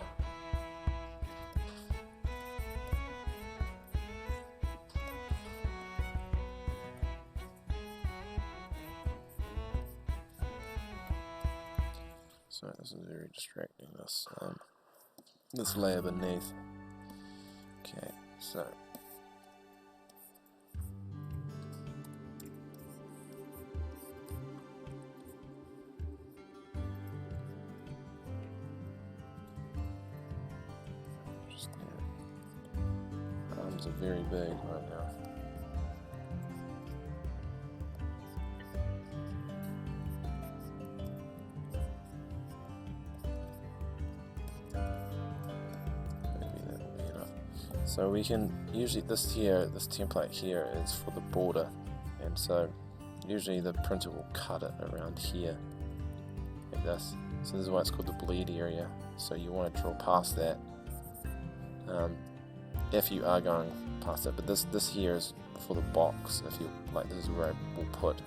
Sorry, this is very distracting, this layer beneath. Okay, so arms are very big right now. So we can usually this template here is for the border, and so usually the printer will cut it around here like this. So this is why it's called the bleed area. So you want to draw past that if you are going past it. But this here is for the box. If you like, this is where I will put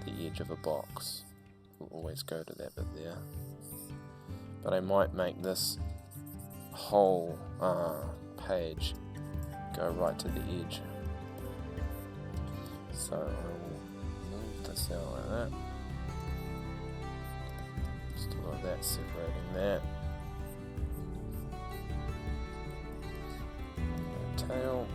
the edge of a box. We'll always go to that bit there. But I might make this whole page go right to the edge. So I will move this out like that. Still got that separating that. Tail.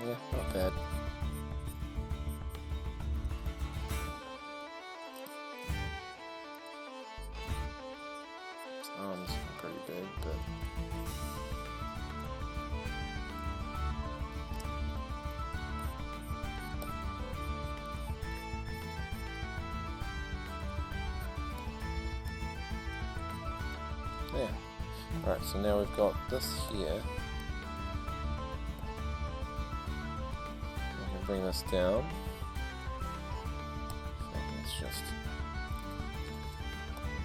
Yeah, not bad. His arms are pretty big, but yeah. Alright, so now we've got this here. Bring this down. So let's just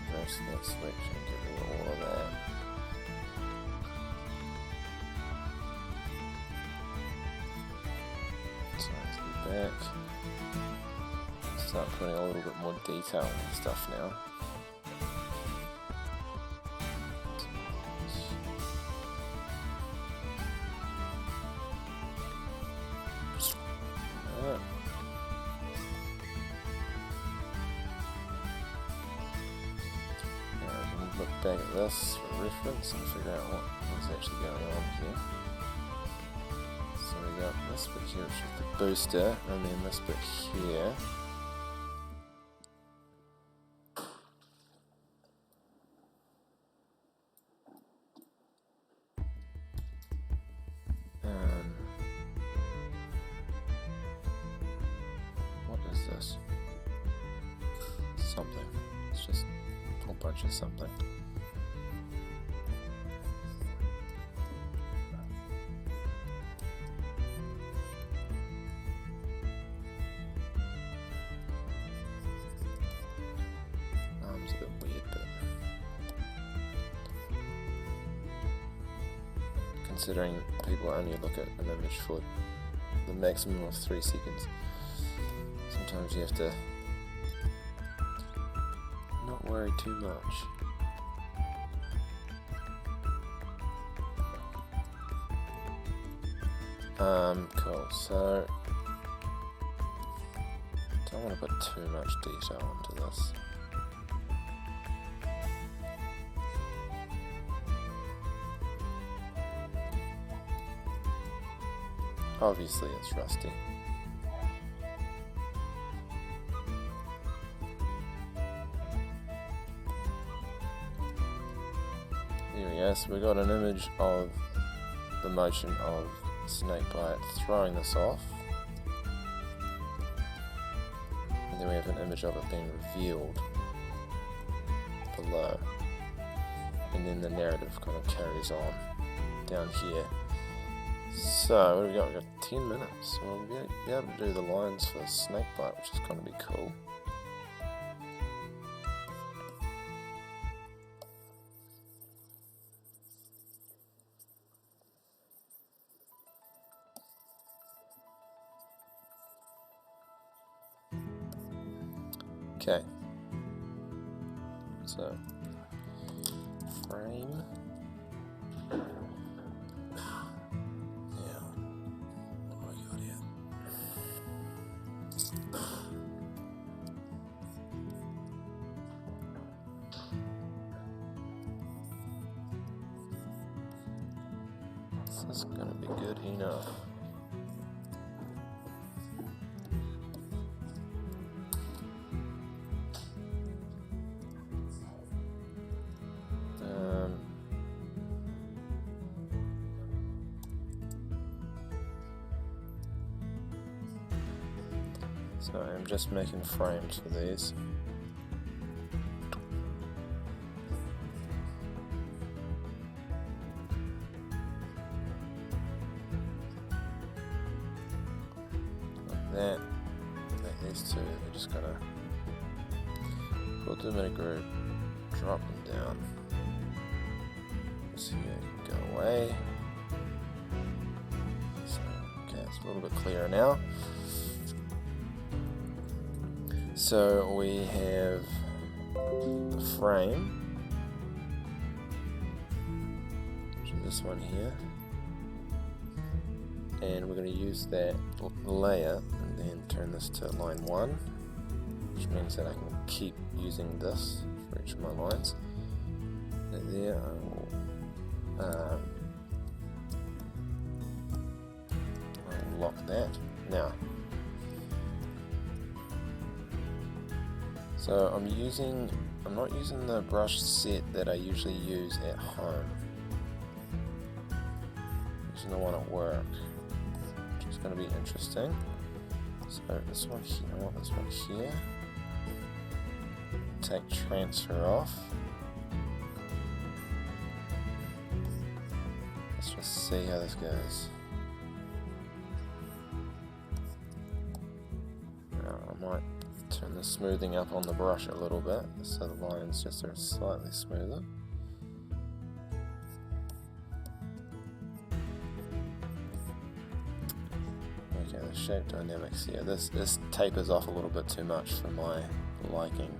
reverse that switch and get rid of all of that. So let's go back. Start putting a little bit more detail in stuff now. Look back at this for reference and figure out what is actually going on here. So we got this bit here, which is the booster, and then this bit here. this? Something. It's just a whole bunch of something. Arm's a bit weird, but considering people only look at an image for the maximum of 3 seconds, sometimes you have to not worry too much. Cool, so don't want to put too much detail into this. Obviously it's rusty. Here we go, so we got an image of the motion of Snakebite throwing this off. And then we have an image of it being revealed below. And then the narrative kind of carries on down here. So, what have we got? We've got 10 minutes. So we'll be able to do the lines for Snakebite, which is going to be cool. Okay. So, frame. This is gonna be good enough. So I'm just making frames for these. That, these two, we're just gonna put them in a group, drop them down. This here can go away. So, okay, it's a little bit clearer now. So we have the frame, which is this one here. And we're going to use that layer and then turn this to line 1, which means that I can keep using this for each of my lines. And there I will lock that. Now, so I'm not using the brush set that I usually use at home. I'm using the one at work. It's going to be interesting. So this one here, I want this one here. Take transfer off. Let's just see how this goes. Now I might turn the smoothing up on the brush a little bit so the lines just are slightly smoother. Okay, the shape dynamics here. This tapers off a little bit too much for my liking.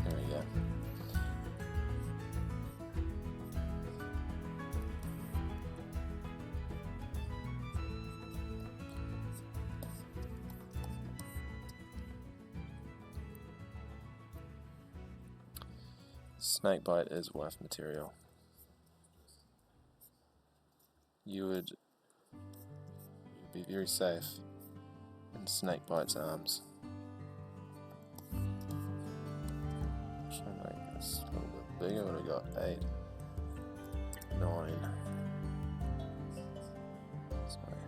There we go. Snakebite is wife material. You'd be very safe in Snakebite's arms. Should I make this a little bit bigger? What have we got? 8, 9. Sorry.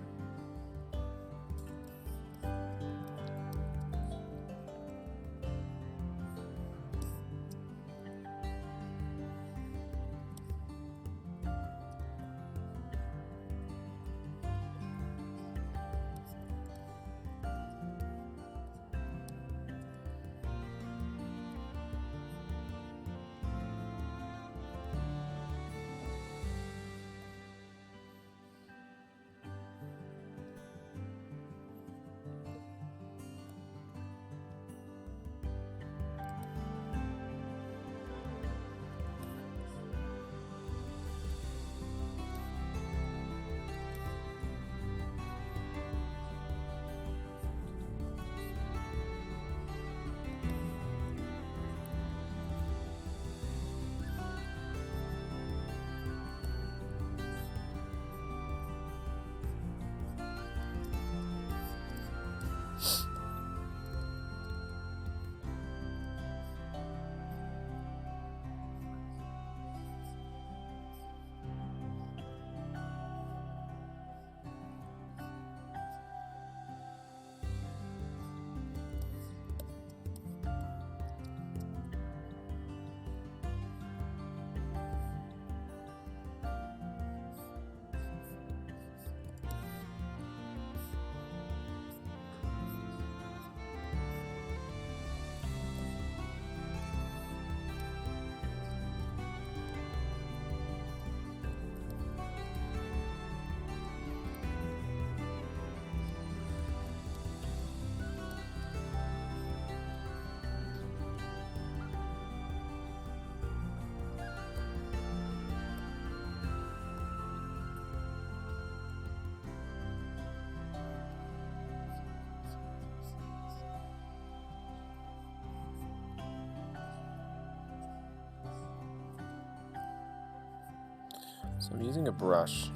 So I'm using a brush.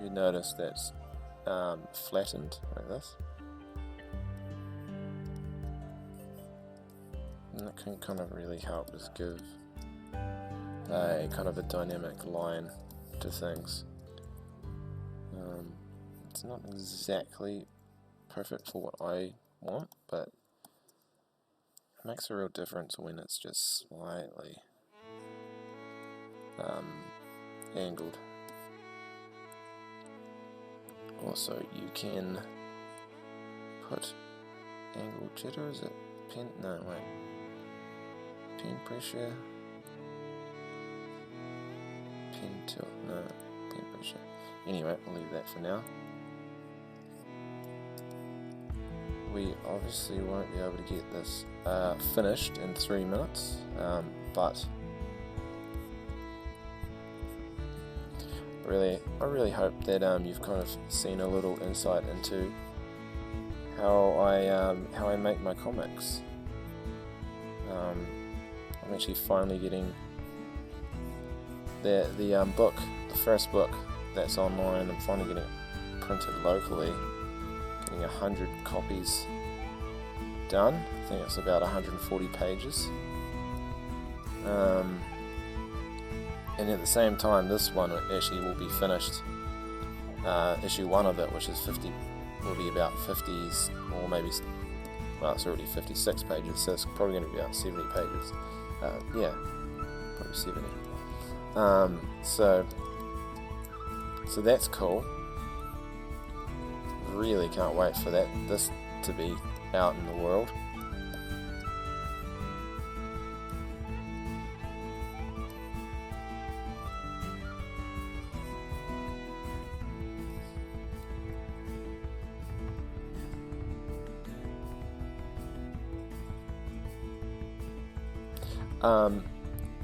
You notice that's flattened like this. And that can kind of really help us give a kind of a dynamic line to things. It's not exactly perfect for what I want, but it makes a real difference when it's just slightly angled. Also, you can put angled jitter, is it pen? No, wait. Pen pressure. Pen tilt, no, pen pressure. Anyway, I'll leave that for now. We obviously won't be able to get this finished in 3 minutes, but I really hope that you've kind of seen a little insight into how I make my comics. I'm actually finally getting the book, the first book that's online. I'm finally getting it printed locally. Getting 100 copies done. I think it's about 140 pages. And at the same time, this one actually will be finished. Issue 1 of it, which is 50, will be about 50s, or maybe, well, it's already 56 pages, so it's probably going to be about 70 pages. Yeah, probably 70. So that's cool. Really can't wait for this to be out in the world.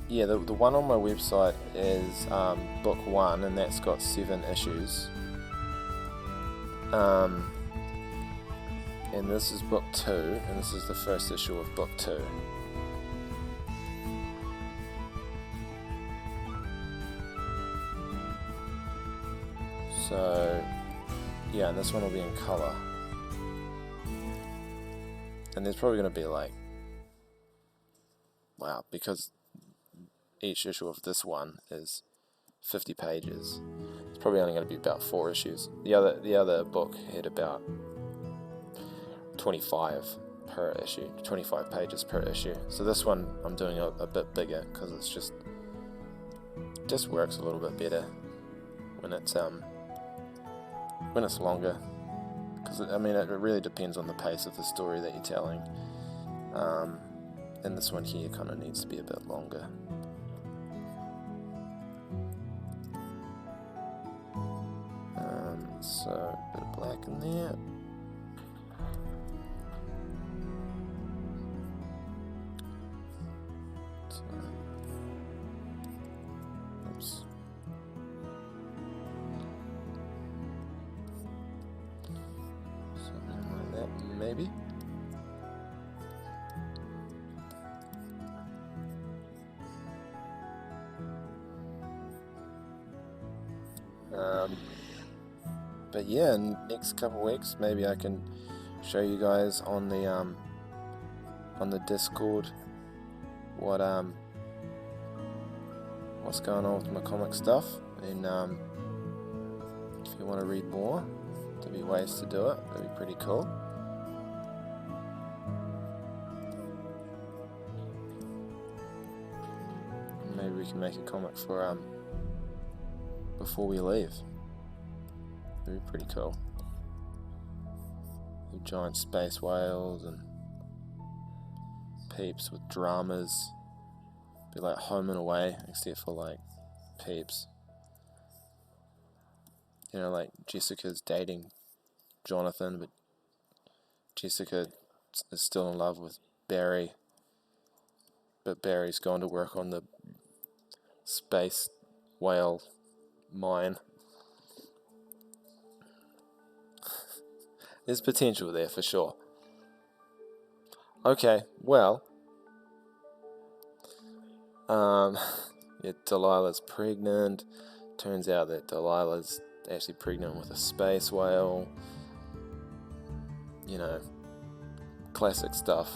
Yeah, the one on my website is book 1, and that's got 7 issues. And this is book 2, and this is the first issue of book 2. So, yeah, and this one will be in color. And there's probably going to be like, wow, because each issue of this one is 50 pages. It's probably only going to be about 4 issues. The other book had about 25 per issue, 25 pages per issue. So this one I'm doing a bit bigger because it's just works a little bit better when it's longer. Because I mean, it really depends on the pace of the story that you're telling. And this one here kind of needs to be a bit longer. So a bit of black in there. So, oops. Something like that, maybe. But yeah, in the next couple weeks, maybe I can show you guys on the Discord what's going on with my comic stuff, and if you want to read more, there'll be ways to do it. That'd be pretty cool. Maybe we can make a comic for before we leave. That'd be pretty cool. With giant space whales and peeps with dramas. Be like Home and Away, except for like peeps. You know, like Jessica's dating Jonathan, but Jessica is still in love with Barry. But Barry's gone to work on the space whale mine. There's potential there for sure. Okay, well, yeah, Delilah's pregnant. turns out that Delilah's actually pregnant with a space whale. You know, classic stuff.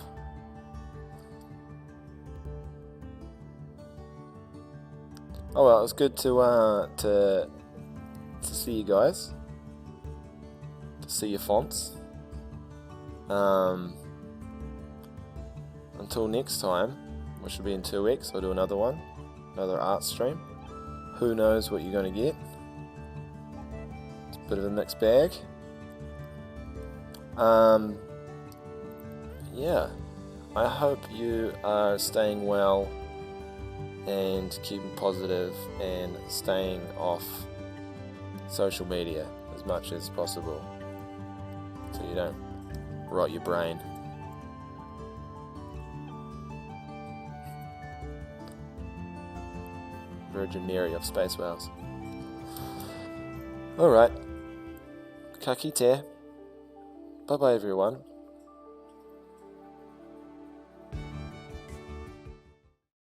Oh well, it was good to see you guys, to see your fonts. Until next time, which will be in 2 weeks, I'll do another one, another art stream. Who knows what you're going to get? It's a bit of a mixed bag. Yeah, I hope you are staying well and keeping positive and staying off social media as much as possible so you don't rot your brain. Virgin Mary of space whales. Alright. Ka kite. Bye bye everyone.